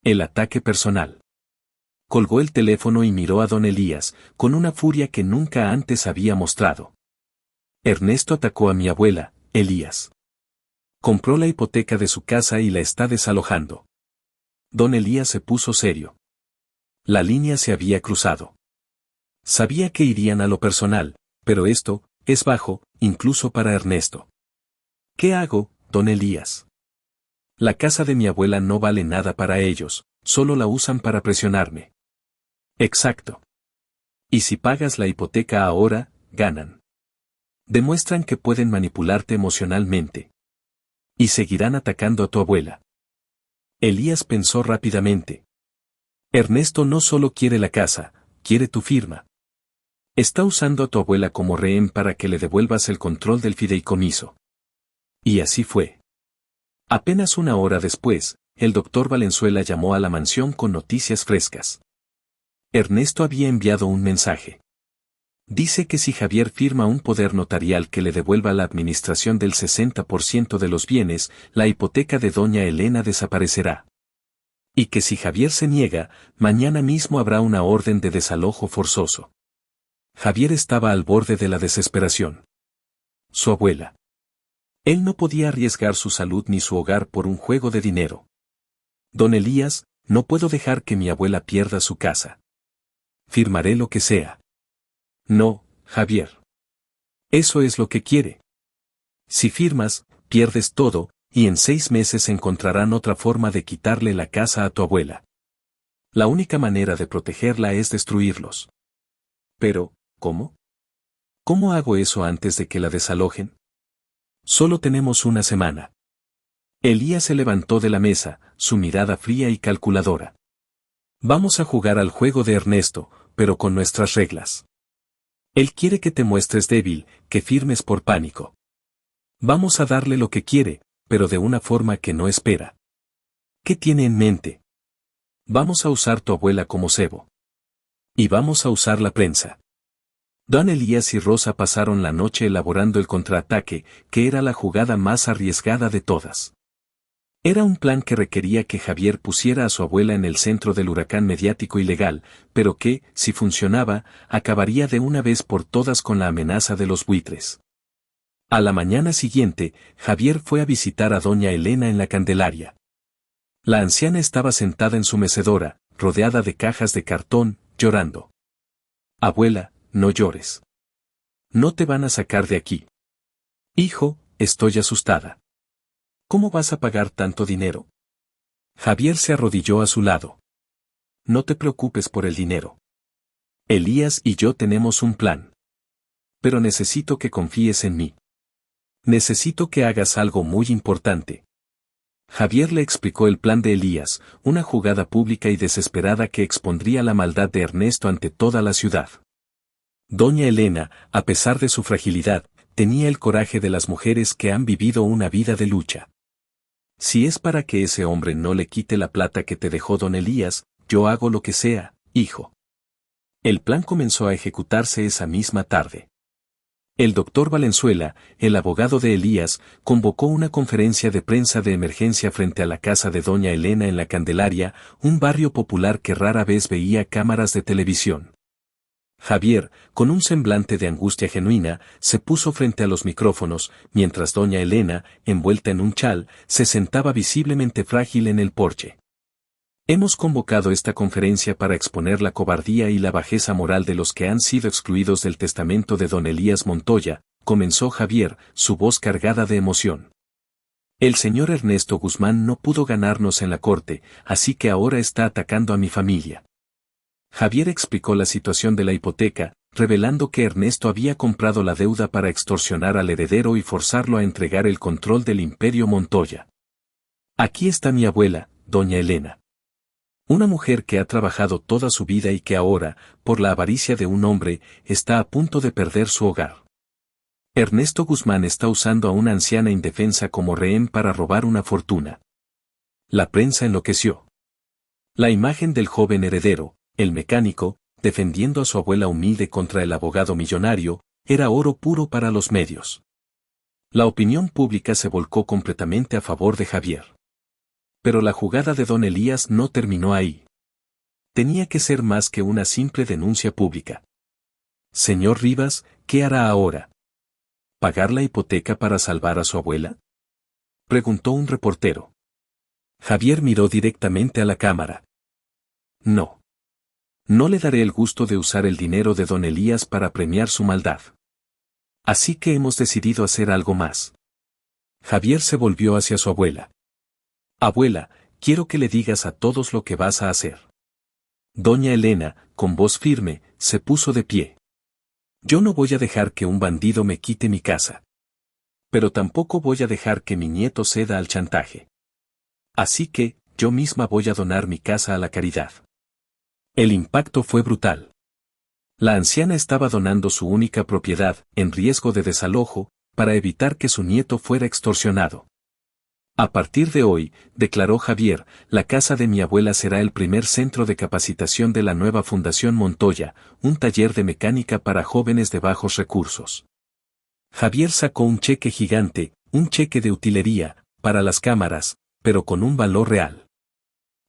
El ataque personal. Colgó el teléfono y miró a don Elías, con una furia que nunca antes había mostrado. Ernesto atacó a mi abuela, Elías. Compró la hipoteca de su casa y la está desalojando. Don Elías se puso serio. La línea se había cruzado. Sabía que irían a lo personal, pero esto es bajo, incluso para Ernesto. ¿Qué hago, don Elías? La casa de mi abuela no vale nada para ellos, solo la usan para presionarme. Exacto. Y si pagas la hipoteca ahora, ganan. Demuestran que pueden manipularte emocionalmente. Y seguirán atacando a tu abuela. Elías pensó rápidamente. Ernesto no solo quiere la casa, quiere tu firma. Está usando a tu abuela como rehén para que le devuelvas el control del fideicomiso. Y así fue. Apenas una hora después, el doctor Valenzuela llamó a la mansión con noticias frescas. Ernesto había enviado un mensaje. Dice que si Javier firma un poder notarial que le devuelva la administración del 60% de los bienes, la hipoteca de doña Elena desaparecerá. Y que si Javier se niega, mañana mismo habrá una orden de desalojo forzoso. Javier estaba al borde de la desesperación. Su abuela. Él no podía arriesgar su salud ni su hogar por un juego de dinero. Don Elías, no puedo dejar que mi abuela pierda su casa. Firmaré lo que sea. No, Javier. Eso es lo que quiere. Si firmas, pierdes todo, y en 6 meses encontrarán otra forma de quitarle la casa a tu abuela. La única manera de protegerla es destruirlos. Pero, ¿cómo? ¿Cómo hago eso antes de que la desalojen? Solo tenemos una semana. Elías se levantó de la mesa, su mirada fría y calculadora. Vamos a jugar al juego de Ernesto, pero con nuestras reglas. Él quiere que te muestres débil, que firmes por pánico. Vamos a darle lo que quiere, pero de una forma que no espera. ¿Qué tiene en mente? Vamos a usar tu abuela como cebo. Y vamos a usar la prensa. Don Elías y Rosa pasaron la noche elaborando el contraataque, que era la jugada más arriesgada de todas. Era un plan que requería que Javier pusiera a su abuela en el centro del huracán mediático y legal, pero que, si funcionaba, acabaría de una vez por todas con la amenaza de los buitres. A la mañana siguiente, Javier fue a visitar a doña Elena en la Candelaria. La anciana estaba sentada en su mecedora, rodeada de cajas de cartón, llorando. Abuela, no llores. No te van a sacar de aquí. Hijo, estoy asustada. ¿Cómo vas a pagar tanto dinero? Javier se arrodilló a su lado. No te preocupes por el dinero. Elías y yo tenemos un plan. Pero necesito que confíes en mí. Necesito que hagas algo muy importante. Javier le explicó el plan de Elías, una jugada pública y desesperada que expondría la maldad de Ernesto ante toda la ciudad. Doña Elena, a pesar de su fragilidad, tenía el coraje de las mujeres que han vivido una vida de lucha. Si es para que ese hombre no le quite la plata que te dejó don Elías, yo hago lo que sea, hijo. El plan comenzó a ejecutarse esa misma tarde. El doctor Valenzuela, el abogado de Elías, convocó una conferencia de prensa de emergencia frente a la casa de doña Elena en la Candelaria, un barrio popular que rara vez veía cámaras de televisión. Javier, con un semblante de angustia genuina, se puso frente a los micrófonos, mientras doña Elena, envuelta en un chal, se sentaba visiblemente frágil en el porche. Hemos convocado esta conferencia para exponer la cobardía y la bajeza moral de los que han sido excluidos del testamento de don Elías Montoya, comenzó Javier, su voz cargada de emoción. El señor Ernesto Guzmán no pudo ganarnos en la corte, así que ahora está atacando a mi familia. Javier explicó la situación de la hipoteca, revelando que Ernesto había comprado la deuda para extorsionar al heredero y forzarlo a entregar el control del imperio Montoya. Aquí está mi abuela, doña Elena. Una mujer que ha trabajado toda su vida y que ahora, por la avaricia de un hombre, está a punto de perder su hogar. Ernesto Guzmán está usando a una anciana indefensa como rehén para robar una fortuna. La prensa enloqueció. La imagen del joven heredero, el mecánico, defendiendo a su abuela humilde contra el abogado millonario, era oro puro para los medios. La opinión pública se volcó completamente a favor de Javier. Pero la jugada de don Elías no terminó ahí. Tenía que ser más que una simple denuncia pública. Señor Rivas, ¿qué hará ahora? ¿Pagar la hipoteca para salvar a su abuela? Preguntó un reportero. Javier miró directamente a la cámara. No. No le daré el gusto de usar el dinero de don Elías para premiar su maldad. Así que hemos decidido hacer algo más. Javier se volvió hacia su abuela. Abuela, quiero que le digas a todos lo que vas a hacer. Doña Elena, con voz firme, se puso de pie. Yo no voy a dejar que un bandido me quite mi casa. Pero tampoco voy a dejar que mi nieto ceda al chantaje. Así que, yo misma voy a donar mi casa a la caridad. El impacto fue brutal. La anciana estaba donando su única propiedad, en riesgo de desalojo, para evitar que su nieto fuera extorsionado. A partir de hoy, declaró Javier, la casa de mi abuela será el primer centro de capacitación de la nueva Fundación Montoya, un taller de mecánica para jóvenes de bajos recursos. Javier sacó un cheque gigante, un cheque de utilería, para las cámaras, pero con un valor real.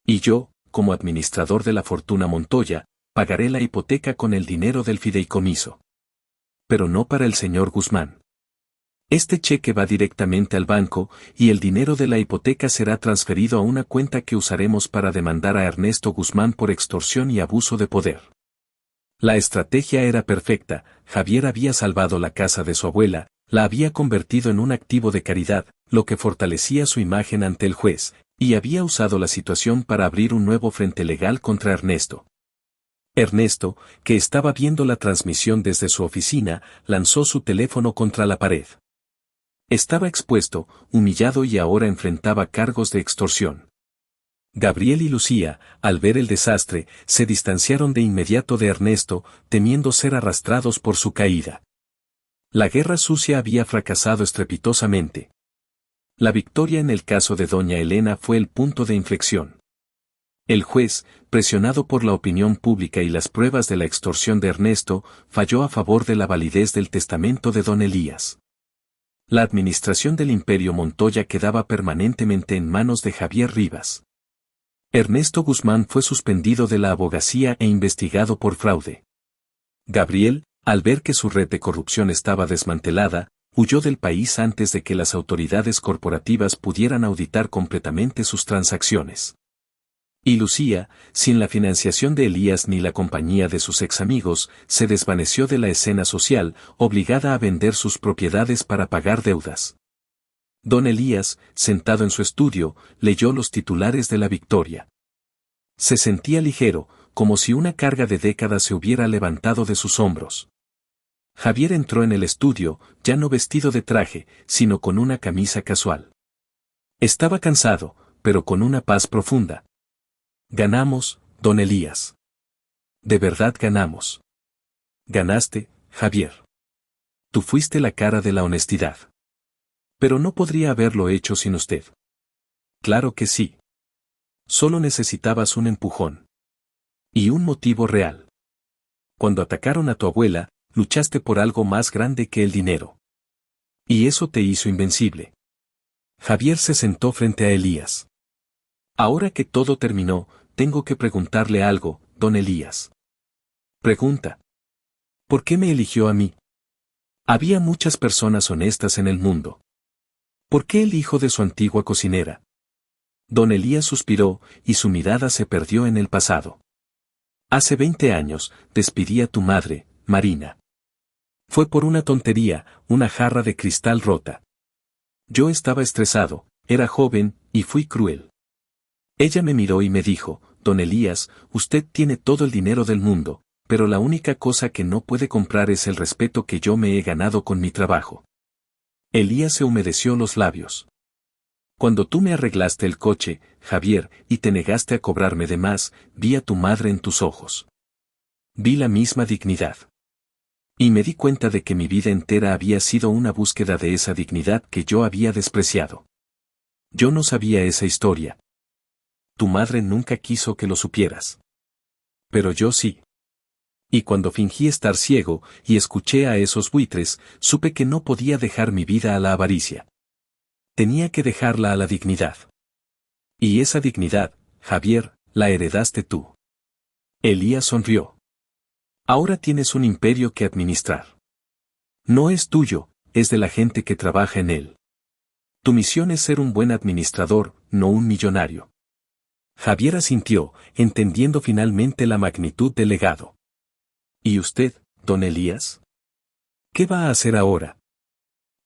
Y yo, como administrador de la fortuna Montoya, pagaré la hipoteca con el dinero del fideicomiso. Pero no para el señor Guzmán. Este cheque va directamente al banco, y el dinero de la hipoteca será transferido a una cuenta que usaremos para demandar a Ernesto Guzmán por extorsión y abuso de poder. La estrategia era perfecta. Javier había salvado la casa de su abuela, la había convertido en un activo de caridad, lo que fortalecía su imagen ante el juez, y había usado la situación para abrir un nuevo frente legal contra Ernesto. Ernesto, que estaba viendo la transmisión desde su oficina, lanzó su teléfono contra la pared. Estaba expuesto, humillado y ahora enfrentaba cargos de extorsión. Gabriel y Lucía, al ver el desastre, se distanciaron de inmediato de Ernesto, temiendo ser arrastrados por su caída. La guerra sucia había fracasado estrepitosamente. La victoria en el caso de doña Elena fue el punto de inflexión. El juez, presionado por la opinión pública y las pruebas de la extorsión de Ernesto, falló a favor de la validez del testamento de don Elías. La administración del Imperio Montoya quedaba permanentemente en manos de Javier Rivas. Ernesto Guzmán fue suspendido de la abogacía e investigado por fraude. Gabriel, al ver que su red de corrupción estaba desmantelada, huyó del país antes de que las autoridades corporativas pudieran auditar completamente sus transacciones. Y Lucía, sin la financiación de Elías ni la compañía de sus ex amigos, se desvaneció de la escena social, obligada a vender sus propiedades para pagar deudas. Don Elías, sentado en su estudio, leyó los titulares de la Victoria. Se sentía ligero, como si una carga de décadas se hubiera levantado de sus hombros. Javier entró en el estudio, ya no vestido de traje, sino con una camisa casual. Estaba cansado, pero con una paz profunda. Ganamos, don Elías. De verdad ganamos. Ganaste, Javier. Tú fuiste la cara de la honestidad. Pero no podría haberlo hecho sin usted. Claro que sí. Solo necesitabas un empujón. Y un motivo real. Cuando atacaron a tu abuela, luchaste por algo más grande que el dinero. Y eso te hizo invencible. Javier se sentó frente a Elías. Ahora que todo terminó, tengo que preguntarle algo, don Elías. Pregunta. ¿Por qué me eligió a mí? Había muchas personas honestas en el mundo. ¿Por qué el hijo de su antigua cocinera? Don Elías suspiró, y su mirada se perdió en el pasado. Hace 20 años, despedí a tu madre, Marina. Fue por una tontería, una jarra de cristal rota. Yo estaba estresado, era joven, y fui cruel. Ella me miró y me dijo, don Elías, usted tiene todo el dinero del mundo, pero la única cosa que no puede comprar es el respeto que yo me he ganado con mi trabajo. Elías se humedeció los labios. Cuando tú me arreglaste el coche, Javier, y te negaste a cobrarme de más, vi a tu madre en tus ojos. Vi la misma dignidad. Y me di cuenta de que mi vida entera había sido una búsqueda de esa dignidad que yo había despreciado. Yo no sabía esa historia. Tu madre nunca quiso que lo supieras. Pero yo sí. Y cuando fingí estar ciego, y escuché a esos buitres, supe que no podía dejar mi vida a la avaricia. Tenía que dejarla a la dignidad. Y esa dignidad, Javier, la heredaste tú. Elías sonrió. Ahora tienes un imperio que administrar. No es tuyo, es de la gente que trabaja en él. Tu misión es ser un buen administrador, no un millonario. Javier asintió, entendiendo finalmente la magnitud del legado. ¿Y usted, don Elías? ¿Qué va a hacer ahora?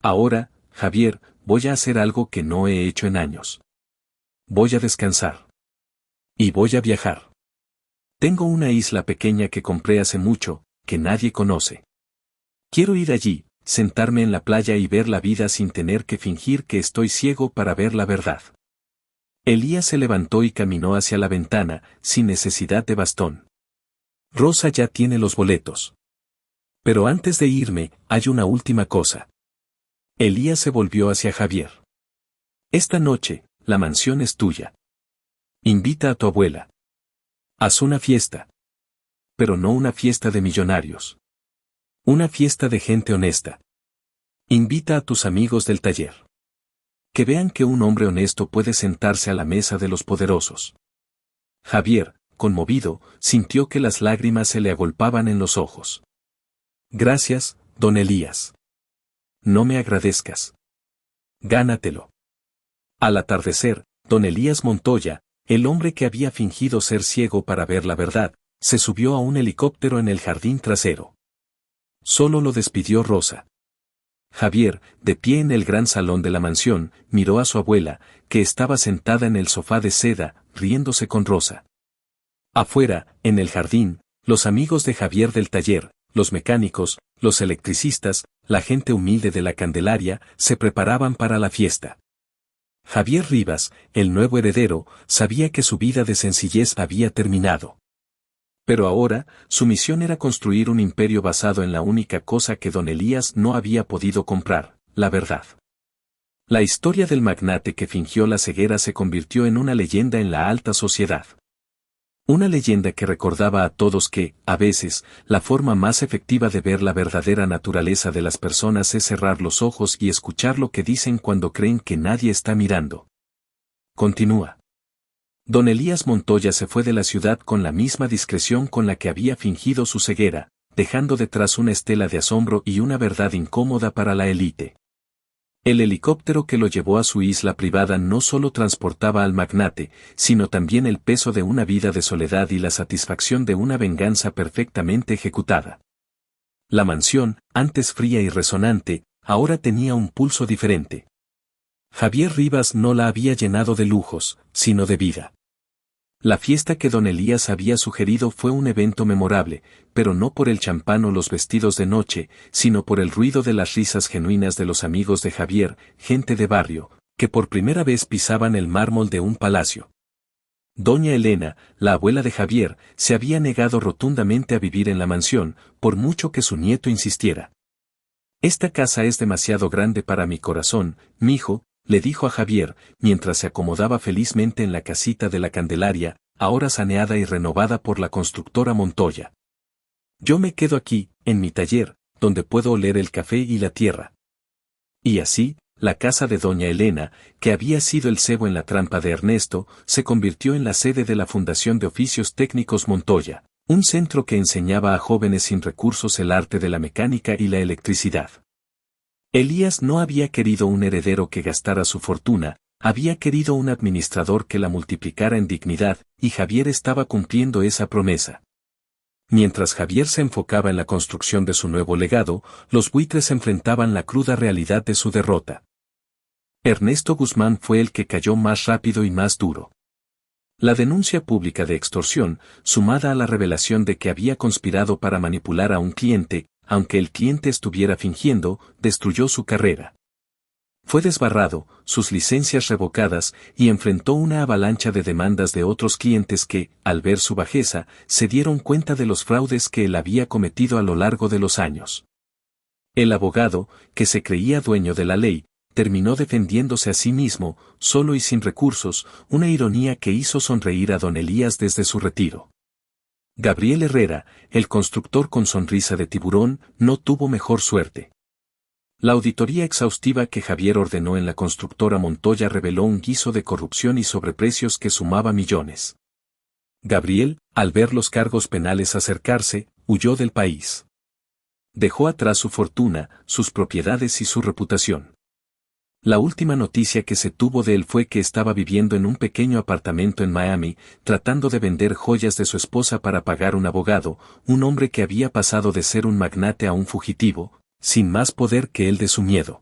Ahora, Javier, voy a hacer algo que no he hecho en años. Voy a descansar. Y voy a viajar. Tengo una isla pequeña que compré hace mucho, que nadie conoce. Quiero ir allí, sentarme en la playa y ver la vida sin tener que fingir que estoy ciego para ver la verdad. Elías se levantó y caminó hacia la ventana, sin necesidad de bastón. Rosa ya tiene los boletos. Pero antes de irme, hay una última cosa. Elías se volvió hacia Javier. Esta noche, la mansión es tuya. Invita a tu abuela. Haz una fiesta. Pero no una fiesta de millonarios. Una fiesta de gente honesta. Invita a tus amigos del taller. Que vean que un hombre honesto puede sentarse a la mesa de los poderosos. Javier, conmovido, sintió que las lágrimas se le agolpaban en los ojos. Gracias, don Elías. No me agradezcas. Gánatelo. Al atardecer, don Elías Montoya, el hombre que había fingido ser ciego para ver la verdad, se subió a un helicóptero en el jardín trasero. Solo lo despidió Rosa. Javier, de pie en el gran salón de la mansión, miró a su abuela, que estaba sentada en el sofá de seda, riéndose con Rosa. Afuera, en el jardín, los amigos de Javier del taller, los mecánicos, los electricistas, la gente humilde de la Candelaria, se preparaban para la fiesta. Javier Rivas, el nuevo heredero, sabía que su vida de sencillez había terminado. Pero ahora, su misión era construir un imperio basado en la única cosa que don Elías no había podido comprar, la verdad. La historia del magnate que fingió la ceguera se convirtió en una leyenda en la alta sociedad. Una leyenda que recordaba a todos que, a veces, la forma más efectiva de ver la verdadera naturaleza de las personas es cerrar los ojos y escuchar lo que dicen cuando creen que nadie está mirando. Continúa. Don Elías Montoya se fue de la ciudad con la misma discreción con la que había fingido su ceguera, dejando detrás una estela de asombro y una verdad incómoda para la élite. El helicóptero que lo llevó a su isla privada no solo transportaba al magnate, sino también el peso de una vida de soledad y la satisfacción de una venganza perfectamente ejecutada. La mansión, antes fría y resonante, ahora tenía un pulso diferente. Javier Rivas no la había llenado de lujos, sino de vida. La fiesta que don Elías había sugerido fue un evento memorable, pero no por el champán o los vestidos de noche, sino por el ruido de las risas genuinas de los amigos de Javier, gente de barrio, que por primera vez pisaban el mármol de un palacio. Doña Elena, la abuela de Javier, se había negado rotundamente a vivir en la mansión, por mucho que su nieto insistiera. «Esta casa es demasiado grande para mi corazón, mijo», le dijo a Javier, mientras se acomodaba felizmente en la casita de la Candelaria, ahora saneada y renovada por la constructora Montoya. «Yo me quedo aquí, en mi taller, donde puedo oler el café y la tierra». Y así, la casa de doña Elena, que había sido el cebo en la trampa de Ernesto, se convirtió en la sede de la Fundación de Oficios Técnicos Montoya, un centro que enseñaba a jóvenes sin recursos el arte de la mecánica y la electricidad. Elías no había querido un heredero que gastara su fortuna, había querido un administrador que la multiplicara en dignidad, y Javier estaba cumpliendo esa promesa. Mientras Javier se enfocaba en la construcción de su nuevo legado, los buitres enfrentaban la cruda realidad de su derrota. Ernesto Guzmán fue el que cayó más rápido y más duro. La denuncia pública de extorsión, sumada a la revelación de que había conspirado para manipular a un cliente, aunque el cliente estuviera fingiendo, destruyó su carrera. Fue desbarrado, sus licencias revocadas, y enfrentó una avalancha de demandas de otros clientes que, al ver su bajeza, se dieron cuenta de los fraudes que él había cometido a lo largo de los años. El abogado, que se creía dueño de la ley, terminó defendiéndose a sí mismo, solo y sin recursos, una ironía que hizo sonreír a don Elías desde su retiro. Gabriel Herrera, el constructor con sonrisa de tiburón, no tuvo mejor suerte. La auditoría exhaustiva que Javier ordenó en la constructora Montoya reveló un guiso de corrupción y sobreprecios que sumaba millones. Gabriel, al ver los cargos penales acercarse, huyó del país. Dejó atrás su fortuna, sus propiedades y su reputación. La última noticia que se tuvo de él fue que estaba viviendo en un pequeño apartamento en Miami, tratando de vender joyas de su esposa para pagar un abogado, un hombre que había pasado de ser un magnate a un fugitivo, sin más poder que el de su miedo.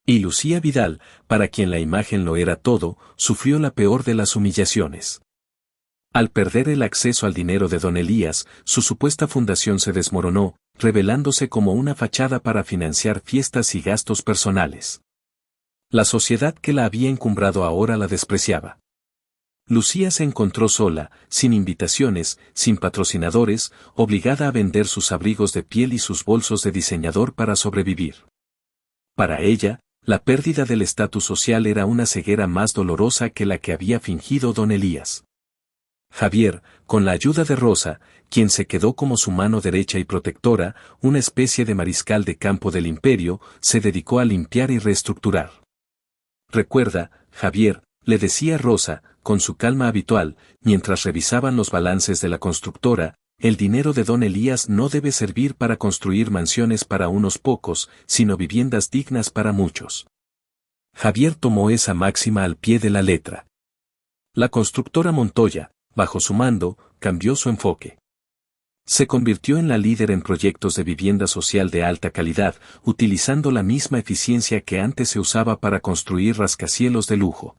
Y Lucía Vidal, para quien la imagen lo era todo, sufrió la peor de las humillaciones. Al perder el acceso al dinero de don Elías, su supuesta fundación se desmoronó, revelándose como una fachada para financiar fiestas y gastos personales. La sociedad que la había encumbrado ahora la despreciaba. Lucía se encontró sola, sin invitaciones, sin patrocinadores, obligada a vender sus abrigos de piel y sus bolsos de diseñador para sobrevivir. Para ella, la pérdida del estatus social era una ceguera más dolorosa que la que había fingido don Elías. Javier, con la ayuda de Rosa, quien se quedó como su mano derecha y protectora, una especie de mariscal de campo del imperio, se dedicó a limpiar y reestructurar. «Recuerda, Javier», le decía Rosa, con su calma habitual, mientras revisaban los balances de la constructora, «el dinero de don Elías no debe servir para construir mansiones para unos pocos, sino viviendas dignas para muchos». Javier tomó esa máxima al pie de la letra. La constructora Montoya, bajo su mando, cambió su enfoque. Se convirtió en la líder en proyectos de vivienda social de alta calidad, utilizando la misma eficiencia que antes se usaba para construir rascacielos de lujo.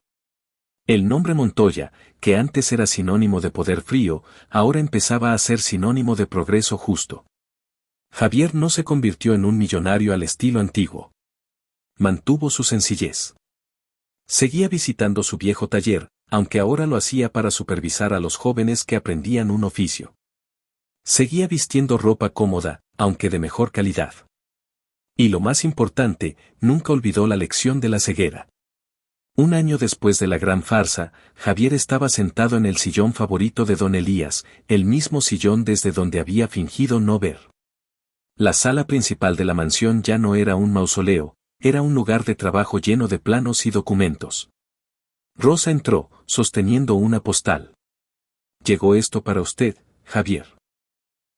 El nombre Montoya, que antes era sinónimo de poder frío, ahora empezaba a ser sinónimo de progreso justo. Javier no se convirtió en un millonario al estilo antiguo. Mantuvo su sencillez. Seguía visitando su viejo taller, aunque ahora lo hacía para supervisar a los jóvenes que aprendían un oficio. Seguía vistiendo ropa cómoda, aunque de mejor calidad. Y lo más importante, nunca olvidó la lección de la ceguera. Un año después de la gran farsa, Javier estaba sentado en el sillón favorito de don Elías, el mismo sillón desde donde había fingido no ver. La sala principal de la mansión ya no era un mausoleo, era un lugar de trabajo lleno de planos y documentos. Rosa entró, sosteniendo una postal. Llegó esto para usted, Javier.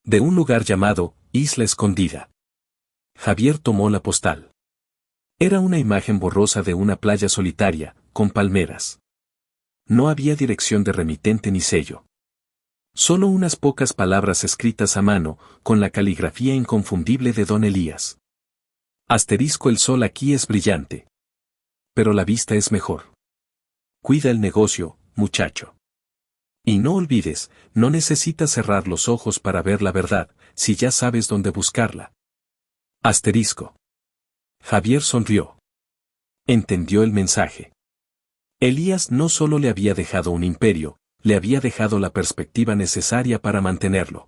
De un lugar llamado Isla Escondida. Javier tomó la postal. Era una imagen borrosa de una playa solitaria, con palmeras. No había dirección de remitente ni sello. Solo unas pocas palabras escritas a mano, con la caligrafía inconfundible de don Elías. Asterisco: el sol aquí es brillante. Pero la vista es mejor. Cuida el negocio, muchacho. Y no olvides, no necesitas cerrar los ojos para ver la verdad, si ya sabes dónde buscarla. Asterisco. Javier sonrió. Entendió el mensaje. Elías no solo le había dejado un imperio, le había dejado la perspectiva necesaria para mantenerlo.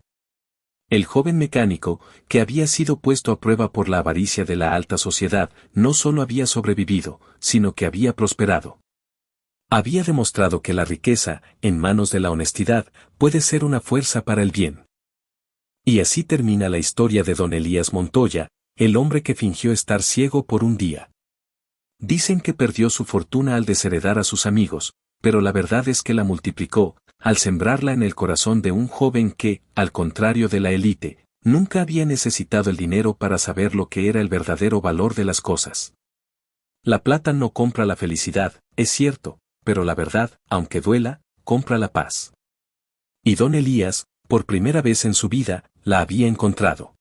El joven mecánico, que había sido puesto a prueba por la avaricia de la alta sociedad, no solo había sobrevivido, sino que había prosperado. Había demostrado que la riqueza, en manos de la honestidad, puede ser una fuerza para el bien. Y así termina la historia de don Elías Montoya, el hombre que fingió estar ciego por un día. Dicen que perdió su fortuna al desheredar a sus amigos, pero la verdad es que la multiplicó, al sembrarla en el corazón de un joven que, al contrario de la élite, nunca había necesitado el dinero para saber lo que era el verdadero valor de las cosas. La plata no compra la felicidad, es cierto, pero la verdad, aunque duela, compra la paz. Y don Elías, por primera vez en su vida, la había encontrado.